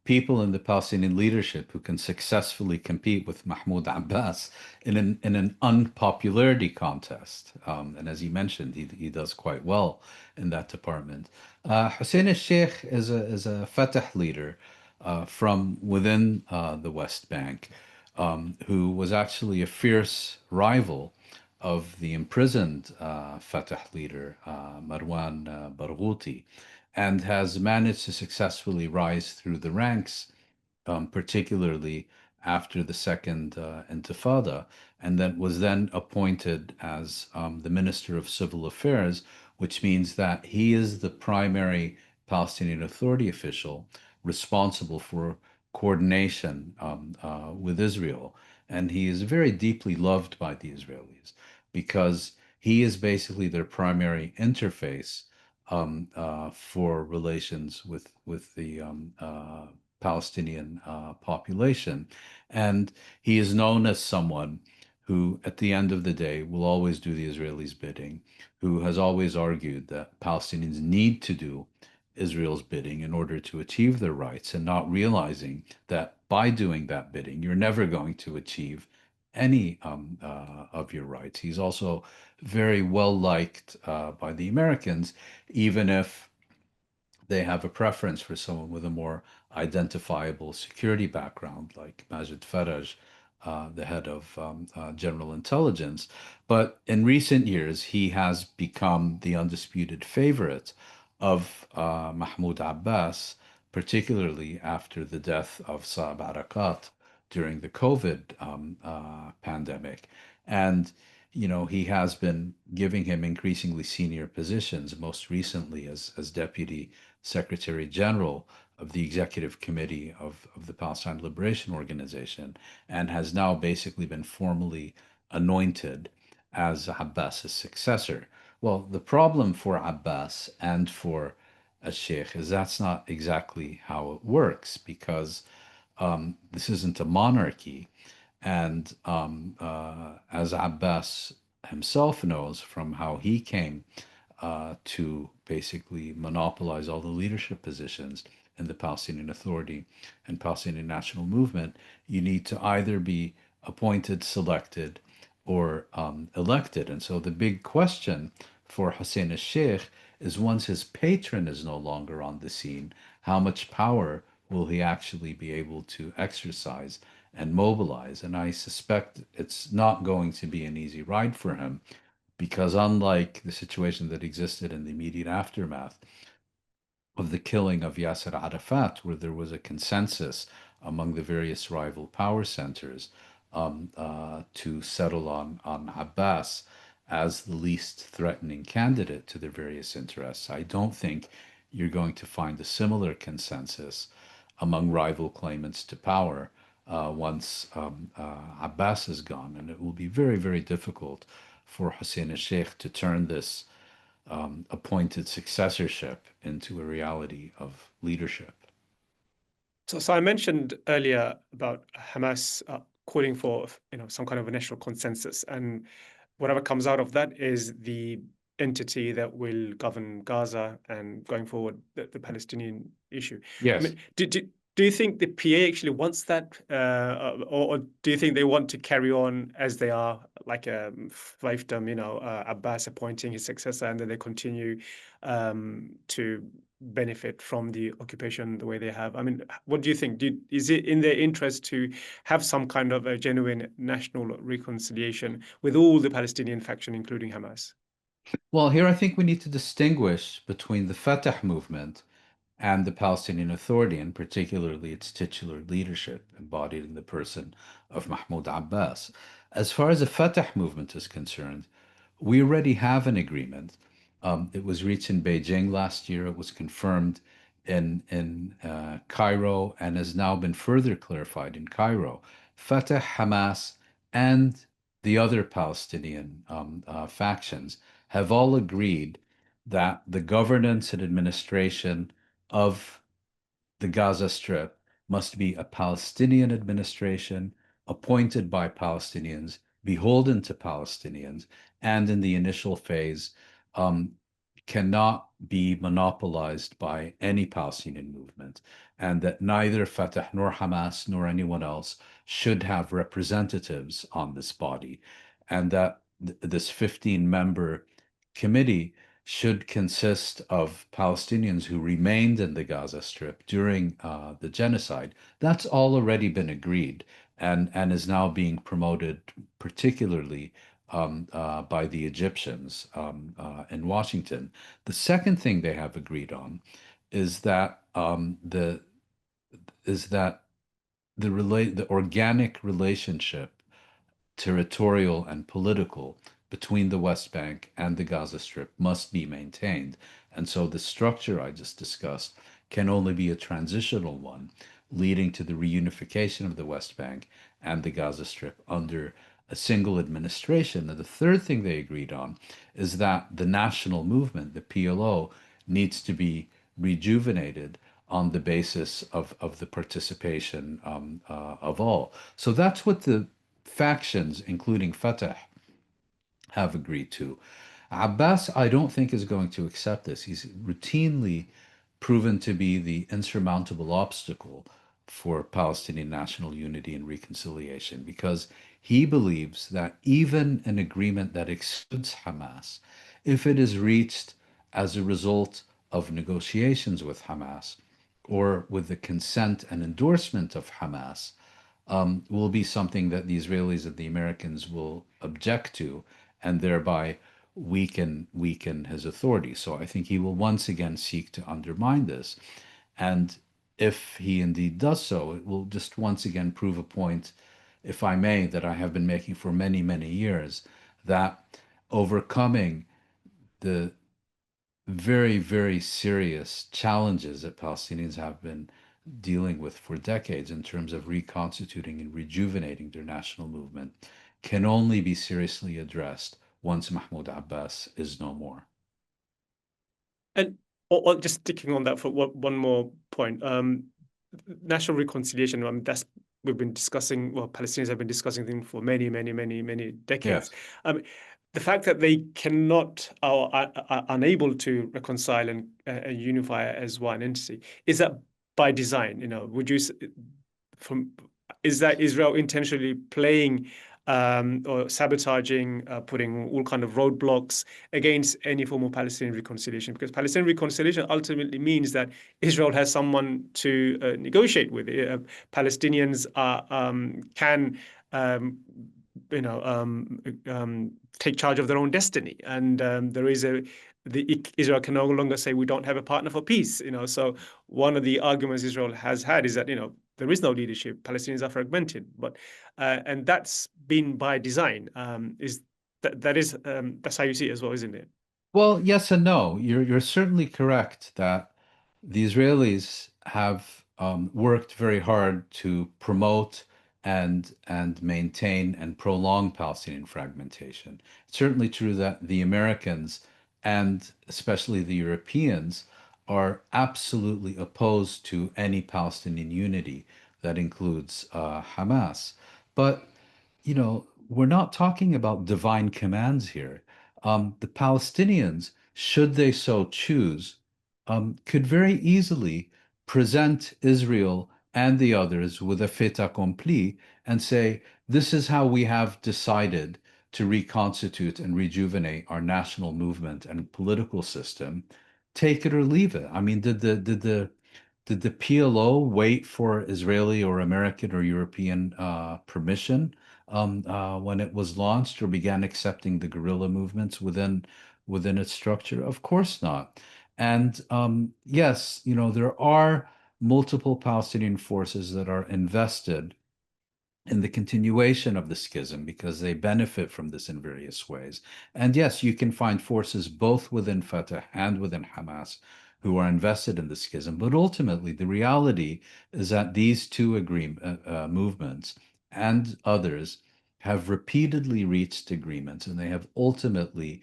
Speaker 2: people in the Palestinian leadership who can successfully compete with Mahmoud Abbas in an unpopularity contest. And as you mentioned, he does quite well in that department. Hussein al-Sheikh is a Fatah leader from within the West Bank, who was actually a fierce rival of the imprisoned Fatah leader, Marwan Barghouti, and has managed to successfully rise through the ranks, particularly after the second Intifada, and then was then appointed as the Minister of Civil Affairs, which means that he is the primary Palestinian Authority official responsible for coordination with Israel. And he is very deeply loved by the Israelis because he is basically their primary interface for relations with the Palestinian population. And he is known as someone who, at the end of the day, will always do the Israelis' bidding, who has always argued that Palestinians need to do Israel's bidding in order to achieve their rights, and not realizing that by doing that bidding, you're never going to achieve any of your rights. He's also very well liked by the Americans, even if they have a preference for someone with a more identifiable security background, like Majid Faraj, the head of General Intelligence. But in recent years, he has become the undisputed favorite of Mahmoud Abbas, particularly after the death of Saab Arakat during the COVID pandemic. And he has been giving him increasingly senior positions, most recently as Deputy Secretary General of the Executive Committee of the Palestine Liberation Organization, and has now basically been formally anointed as Abbas's successor. Well, the problem for Abbas and for al-Sheikh is that's not exactly how it works, because this isn't a monarchy. And as Abbas himself knows from how he came to basically monopolize all the leadership positions in the Palestinian Authority and Palestinian National Movement, you need to either be appointed, selected, or elected. And so the big question for Hussein al-Sheikh is, once his patron is no longer on the scene, how much power will he actually be able to exercise and mobilize? And I suspect it's not going to be an easy ride for him, because unlike the situation that existed in the immediate aftermath of the killing of Yasser Arafat, where there was a consensus among the various rival power centers to settle on Abbas as the least threatening candidate to their various interests, I don't think you're going to find a similar consensus among rival claimants to power once Abbas is gone. And it will be very, very difficult for Hussein al-Sheikh to turn this appointed successorship into a reality of leadership.
Speaker 1: So I mentioned earlier about Hamas calling for some kind of a national consensus, and whatever comes out of that is the entity that will govern Gaza and going forward the Palestinian issue.
Speaker 2: Yes.
Speaker 1: I mean, do you think the PA actually wants that, or do you think they want to carry on as they are, like a fiefdom, Abbas appointing his successor, and then they continue to benefit from the occupation the way they have? I mean, what do you think? Is it in their interest to have some kind of a genuine national reconciliation with all the Palestinian faction, including Hamas?
Speaker 2: Well, here I think we need to distinguish between the Fatah movement and the Palestinian Authority, and particularly its titular leadership, embodied in the person of Mahmoud Abbas. As far as the Fatah movement is concerned, we already have an agreement. It was reached in Beijing last year. It was confirmed in Cairo, and has now been further clarified in Cairo. Fatah, Hamas, and the other Palestinian factions have all agreed that the governance and administration of the Gaza Strip must be a Palestinian administration appointed by Palestinians, beholden to Palestinians, and in the initial phase, cannot be monopolized by any Palestinian movement, and that neither Fatah nor Hamas nor anyone else should have representatives on this body, and that this 15-member committee should consist of Palestinians who remained in the Gaza Strip during the genocide. That's all already been agreed and is now being promoted, particularly by the Egyptians in Washington. The second thing they have agreed on is that the organic relationship, territorial and political, between the West Bank and the Gaza Strip must be maintained. And so the structure I just discussed can only be a transitional one, leading to the reunification of the West Bank and the Gaza Strip under a single administration. And the third thing they agreed on is that the national movement, the PLO, needs to be rejuvenated on the basis of the participation of all. So that's what the factions, including Fatah, have agreed to. Abbas, I don't think, is going to accept this. He's routinely proven to be the insurmountable obstacle for Palestinian national unity and reconciliation because he believes that even an agreement that excludes Hamas, if it is reached as a result of negotiations with Hamas or with the consent and endorsement of Hamas, will be something that the Israelis and the Americans will object to, and thereby weaken his authority. So I think he will once again seek to undermine this. And if he indeed does so, it will just once again prove a point, if I may, that I have been making for many, many years, that overcoming the very, very serious challenges that Palestinians have been dealing with for decades in terms of reconstituting and rejuvenating their national movement can only be seriously addressed once Mahmoud Abbas is no more.
Speaker 1: And just sticking on that for one more point, national reconciliation. That's we've been discussing. Well, Palestinians have been discussing things for many, many, many, many decades.
Speaker 2: Yes.
Speaker 1: The fact that they cannot or are unable to reconcile and unify as one entity, is that by design? Would you is that Israel intentionally playing or sabotaging, putting all kind of roadblocks against any form of Palestinian reconciliation? Because Palestinian reconciliation ultimately means that Israel has someone to negotiate with. Palestinians can take charge of their own destiny, and Israel can no longer say we don't have a partner for peace. So one of the arguments Israel has had is that there is no leadership. Palestinians are fragmented, and that's been by design. That's how you see it as well, isn't it?
Speaker 2: Well, yes and no. You're certainly correct that the Israelis have worked very hard to promote and maintain and prolong Palestinian fragmentation. It's certainly true that the Americans and especially the Europeans are absolutely opposed to any Palestinian unity that includes Hamas. But we're not talking about divine commands here. The Palestinians, should they so choose, could very easily present Israel and the others with a fait accompli and say, this is how we have decided to reconstitute and rejuvenate our national movement and political system. Take it or leave it. I mean, did the PLO wait for Israeli or American or European permission when it was launched or began accepting the guerrilla movements within its structure? Of course not. And yes, there are multiple Palestinian forces that are invested in the continuation of the schism because they benefit from this in various ways. And yes, you can find forces both within Fatah and within Hamas who are invested in the schism. But ultimately, the reality is that these two movements and others have repeatedly reached agreements, and they have ultimately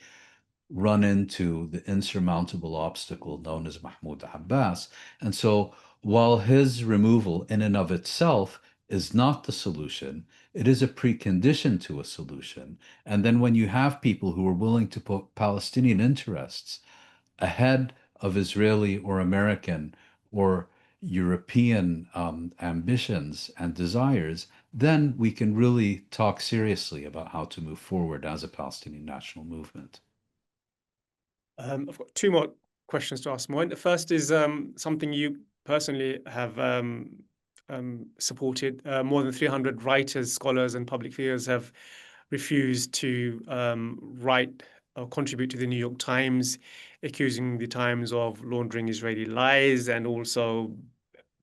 Speaker 2: run into the insurmountable obstacle known as Mahmoud Abbas. And so, while his removal in and of itself is not the solution, it is a precondition to a solution. And then, when you have people who are willing to put Palestinian interests ahead of Israeli or American or European ambitions and desires, then we can really talk seriously about how to move forward as a Palestinian national movement.
Speaker 1: I've got two more questions to ask, Mouin. The first is something you personally have supported. More than 300 writers, scholars, and public figures have refused to write or contribute to the New York Times, accusing the Times of laundering Israeli lies. And also,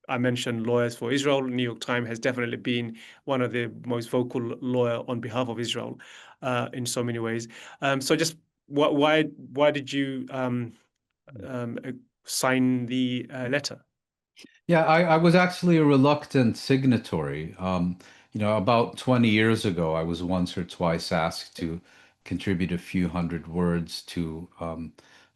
Speaker 1: I mentioned Lawyers for Israel. New York Times has definitely been one of the most vocal lawyer on behalf of Israel in so many ways. So just why did you sign the letter?
Speaker 2: Yeah, I was actually a reluctant signatory. About 20 years ago, I was once or twice asked to contribute a few hundred words to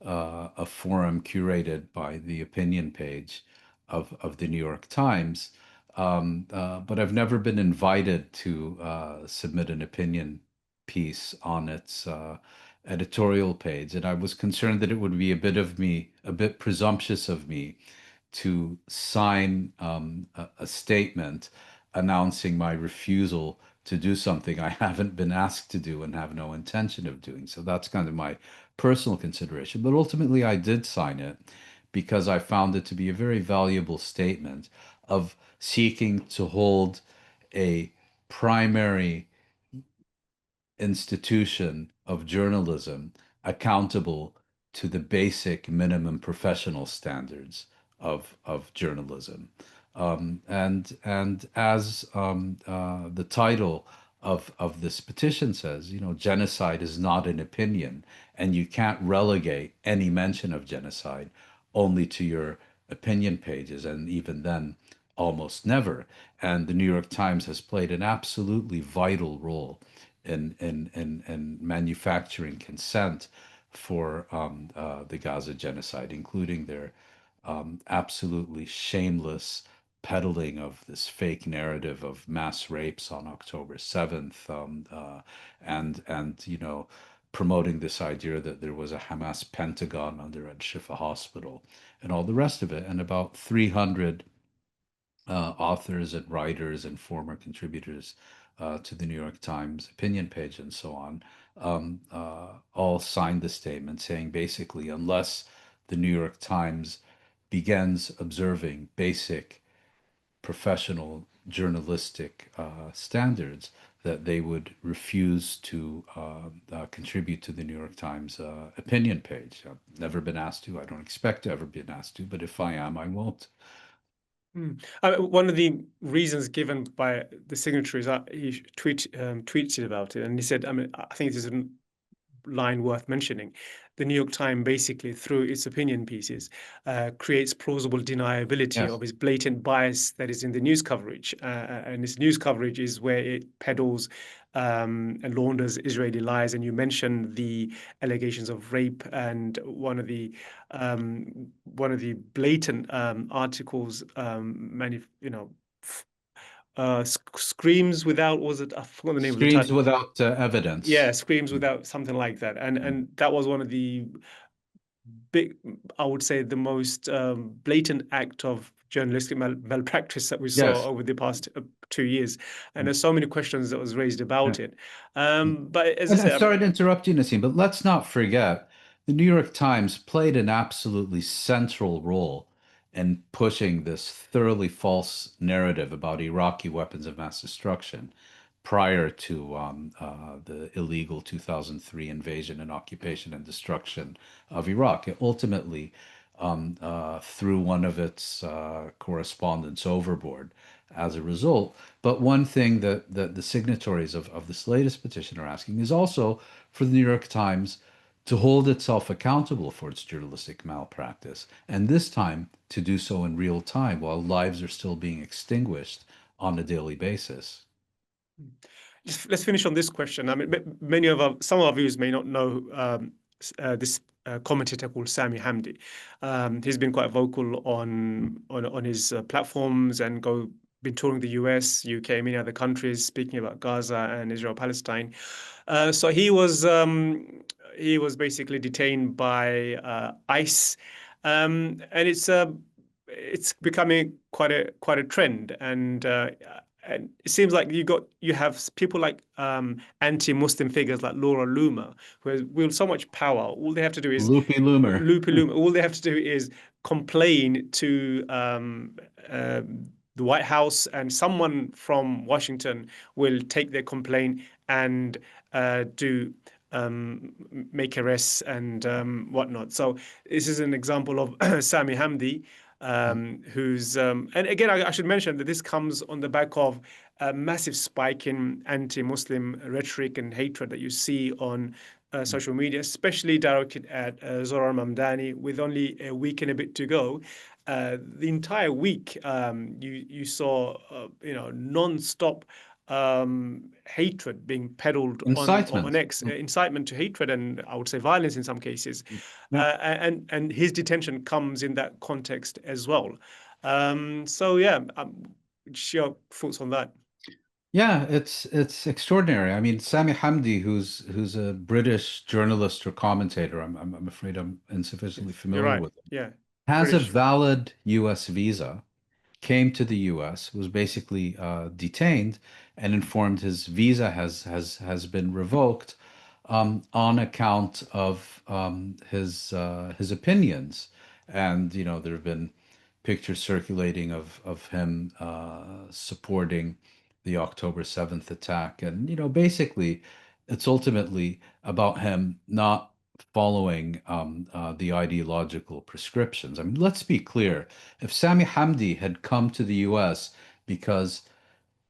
Speaker 2: a forum curated by the opinion page of the New York Times. But I've never been invited to submit an opinion piece on its editorial page. And I was concerned that it would be a bit presumptuous of me to sign a statement announcing my refusal to do something I haven't been asked to do and have no intention of doing. So that's kind of my personal consideration. But ultimately, I did sign it because I found it to be a very valuable statement of seeking to hold a primary institution of journalism accountable to the basic minimum professional standards of journalism. And as the title of this petition says, genocide is not an opinion, and you can't relegate any mention of genocide only to your opinion pages, and even then, almost never. And the New York Times has played an absolutely vital role in manufacturing consent for the Gaza genocide, including their absolutely shameless peddling of this fake narrative of mass rapes on October 7th, and promoting this idea that there was a Hamas Pentagon under Al-Shifa Hospital and all the rest of it. And about 300 authors and writers and former contributors to the New York Times opinion page and so on, all signed the statement saying basically, unless the New York Times begins observing basic professional journalistic standards, that they would refuse to contribute to the New York Times opinion page. I've never been asked to. I don't expect to ever be asked to, but if I am, I won't.
Speaker 1: One of the reasons given by the signatories, he tweeted about it, and he said, I think this is a line worth mentioning. The New York Times basically, through its opinion pieces, creates plausible deniability
Speaker 2: Yes.
Speaker 1: of its blatant bias that is in the news coverage. And this news coverage is where it peddles and launders Israeli lies. And you mentioned the allegations of rape, and one of the blatant articles, screams without, was it? I forgot the name of the
Speaker 2: Screams
Speaker 1: title.
Speaker 2: without evidence.
Speaker 1: Yeah, screams without, something like that, and that was one of the big, I would say, the most blatant act of journalistic malpractice that we saw
Speaker 2: Yes.
Speaker 1: over the past 2 years, and there's so many questions that was raised
Speaker 2: Yeah.
Speaker 1: about it. But as I
Speaker 2: And I'm
Speaker 1: said,
Speaker 2: sorry to interrupt you, Nasim, but let's not forget the New York Times played an absolutely central role in pushing this thoroughly false narrative about Iraqi weapons of mass destruction prior to the illegal 2003 invasion and occupation and destruction of Iraq. It ultimately threw one of its correspondents overboard as a result. But one thing that the signatories of this latest petition are asking is also for the New York Times to hold itself accountable for its journalistic malpractice, and this time to do so in real time while lives are still being extinguished on a daily basis.
Speaker 1: let's finish on this question. Some of our viewers may not know this commentator called Sami Hamdi. He's been quite vocal on his platforms and been touring the US, UK, many other countries, speaking about Gaza and Israel Palestine. So he was he was basically detained by ICE, and it's becoming quite a trend, and it seems like you have people like anti-Muslim figures like Laura Loomer, who wield so much power. All they have to do is
Speaker 2: Loopy Loomer.
Speaker 1: Loopy Loomer. All they have to do is complain to the White House, and someone from Washington will take their complaint and do make arrests and whatnot. So this is an example of Sami Hamdi, who's and again I should mention that this comes on the back of a massive spike in anti-Muslim rhetoric and hatred that you see on social media, especially directed at Zohran Mamdani, with only a week and a bit to go. The entire week, you saw non-stop hatred being peddled on
Speaker 2: Incitement.
Speaker 1: X, incitement to hatred, and I would say violence in some cases.
Speaker 2: Yeah.
Speaker 1: And his detention comes in that context as well. So yeah, what's your thoughts on that?
Speaker 2: Yeah, it's extraordinary. I mean, Sami Hamdi, who's a British journalist or commentator, I'm afraid I'm insufficiently
Speaker 1: You're
Speaker 2: familiar
Speaker 1: right.
Speaker 2: with him,
Speaker 1: Yeah,
Speaker 2: has a
Speaker 1: British.
Speaker 2: valid US visa, came to the US, was basically detained, and informed his visa has been revoked on account of his opinions. And there have been pictures circulating of him supporting the October 7th attack. And basically, it's ultimately about him not following the ideological prescriptions. I mean, let's be clear. If Sami Hamdi had come to the US because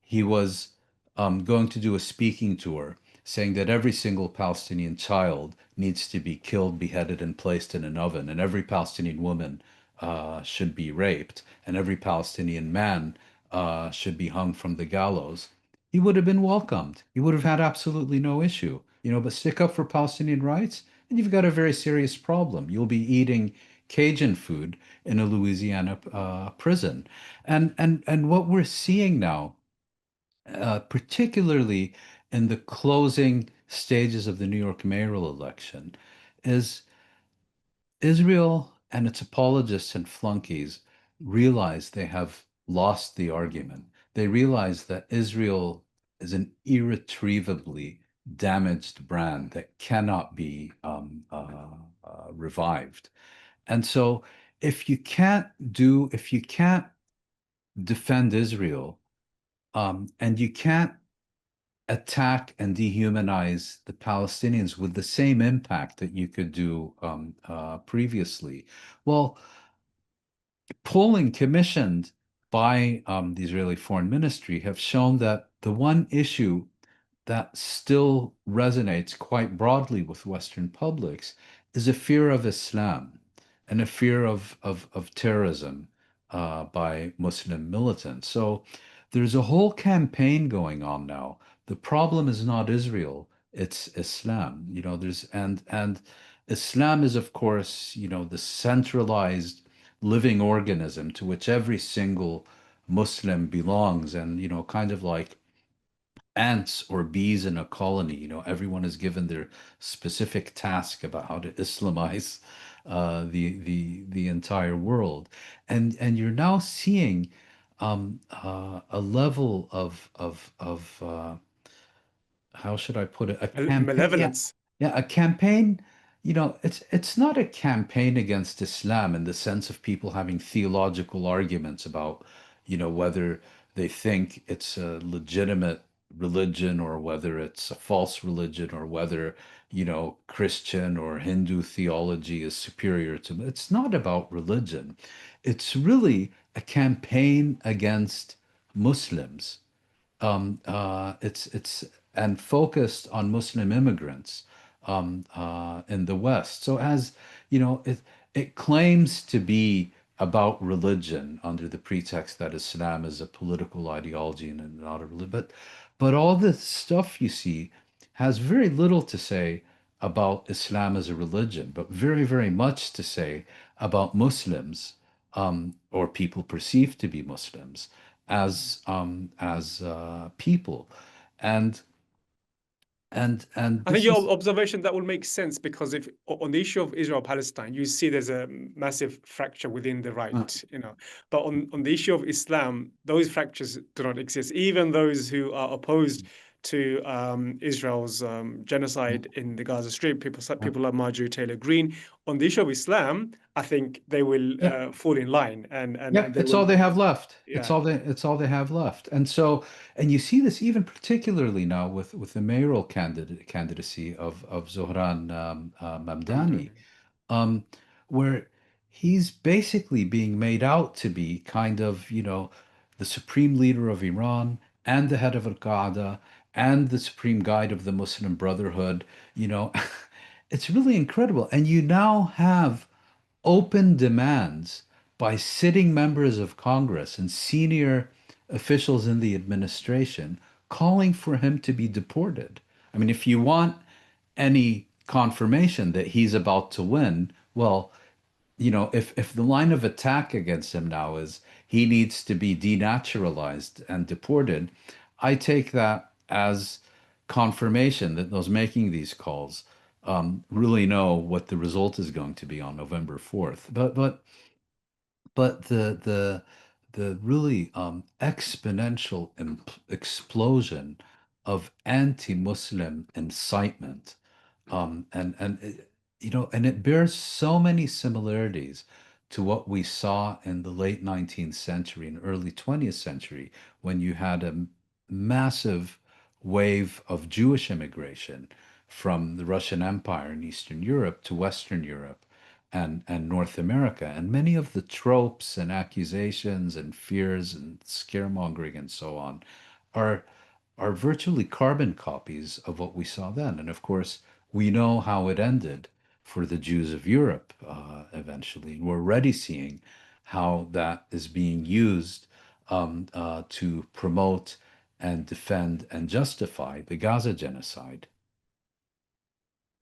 Speaker 2: he was going to do a speaking tour saying that every single Palestinian child needs to be killed, beheaded, and placed in an oven, and every Palestinian woman should be raped, and every Palestinian man should be hung from the gallows, he would have been welcomed. He would have had absolutely no issue. But stick up for Palestinian rights, and you've got a very serious problem. You'll be eating Cajun food in a Louisiana prison. And what we're seeing now, particularly in the closing stages of the New York mayoral election, is Israel and its apologists and flunkies realize they have lost the argument. They realize that Israel is an irretrievably damaged brand that cannot be revived. And so, if you can't defend Israel, and you can't attack and dehumanize the Palestinians with the same impact that you could do previously. Well, polling commissioned by the Israeli Foreign Ministry have shown that the one issue that still resonates quite broadly with Western publics is a fear of Islam and a fear of terrorism by Muslim militants. So there's a whole campaign going on now. The problem is not Israel, it's Islam. And Islam is, of course, the centralized living organism to which every single Muslim belongs, and kind of like ants or bees in a colony. Everyone is given their specific task about how to Islamize the entire world, and you're now seeing a level of how should I put it? A campaign. Yeah,
Speaker 1: Malevolence.
Speaker 2: yeah, a campaign. It's not a campaign against Islam in the sense of people having theological arguments about, whether they think it's a legitimate religion or whether it's a false religion or whether, Christian or Hindu theology is superior to. It's not about religion. It's really a campaign against Muslims. It's and focused on Muslim immigrants in the West. So as it claims to be about religion under the pretext that Islam is a political ideology and not a religion. But all this stuff you see has very little to say about Islam as a religion, but very, very much to say about Muslims, or people perceived to be Muslims as people. And And
Speaker 1: I think
Speaker 2: this
Speaker 1: your
Speaker 2: is
Speaker 1: observation that will make sense, because if on the issue of Israel-Palestine, you see there's a massive fracture within the
Speaker 2: uh,
Speaker 1: right, but on the issue of Islam, those fractures do not exist. Even those who are opposed to Israel's genocide in the Gaza Strip,
Speaker 2: uh,
Speaker 1: people like Marjorie Taylor Greene, on the issue of Islam, I think they will
Speaker 2: yeah.
Speaker 1: fall in line, and
Speaker 2: Yep,
Speaker 1: they
Speaker 2: it's
Speaker 1: will,
Speaker 2: all they have left.
Speaker 1: yeah.
Speaker 2: It's all they have left. And so, and you see this even particularly now with the mayoral candidacy of Zohran Mamdani, um, where he's basically being made out to be kind of, the supreme leader of Iran and the head of Al-Qaeda and the supreme guide of the Muslim Brotherhood. You know, it's really incredible. And you now have open demands by sitting members of Congress and senior officials in the administration calling for him to be deported. I mean, if you want any confirmation that he's about to win, well, if the line of attack against him now is he needs to be denaturalized and deported, I take that as confirmation that those making these calls really know what the result is going to be on November 4th. But the really exponential explosion of anti-Muslim incitement, and it bears so many similarities to what we saw in the late 19th century and early 20th century, when you had a massive wave of Jewish immigration from the Russian Empire in Eastern Europe to Western Europe and North America. And many of the tropes and accusations and fears and scaremongering and so on are are virtually carbon copies of what we saw then. And of course, we know how it ended for the Jews of Europe eventually. And we're already seeing how that is being used to promote and defend and justify the Gaza genocide.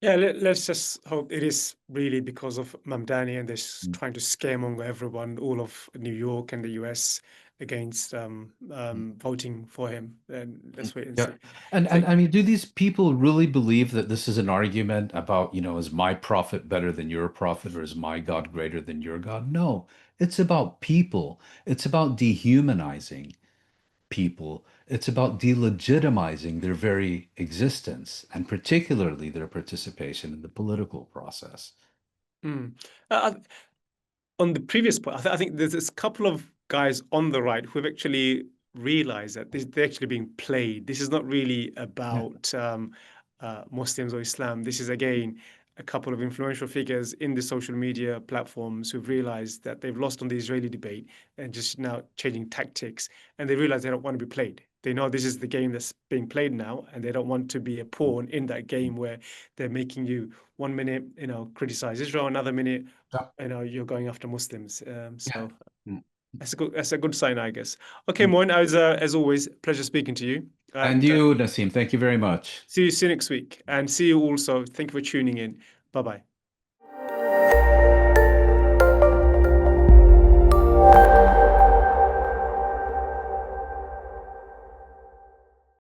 Speaker 1: Yeah, let's just hope it is really because of Mamdani and this
Speaker 2: Mm,
Speaker 1: trying to scaremonger everyone, all of New York and the US, against
Speaker 2: mm,
Speaker 1: voting for him. And
Speaker 2: mm.
Speaker 1: let's wait and
Speaker 2: Yeah.
Speaker 1: see.
Speaker 2: And
Speaker 1: Thank,
Speaker 2: I mean, do these people really believe that this is an argument about, is my prophet better than your prophet, or is my God greater than your God? No, it's about people. It's about dehumanizing people. It's about delegitimizing their very existence, and particularly their participation in the political process.
Speaker 1: mm. On the previous point, I think there's this couple of guys on the right who have actually realized that they're actually being played. This is not really
Speaker 2: Yeah.
Speaker 1: about Muslims or Islam. This is, again, a couple of influential figures in the social media platforms who've realized that they've lost on the Israeli debate and just now changing tactics. And they realize they don't want to be played. They know this is the game that's being played now, and they don't want to be a pawn in that game where they're making you 1 minute, criticize Israel, another minute
Speaker 2: Yeah.
Speaker 1: you're going after Muslims.
Speaker 2: Yeah.
Speaker 1: So
Speaker 2: Mm.
Speaker 1: that's a good sign, I guess. Okay,
Speaker 2: Mm.
Speaker 1: Moin, as always, pleasure speaking to you,
Speaker 2: And
Speaker 1: and
Speaker 2: you, Nasim, thank you very much.
Speaker 1: see you next week. And see you also. Thank you for tuning in. Bye bye.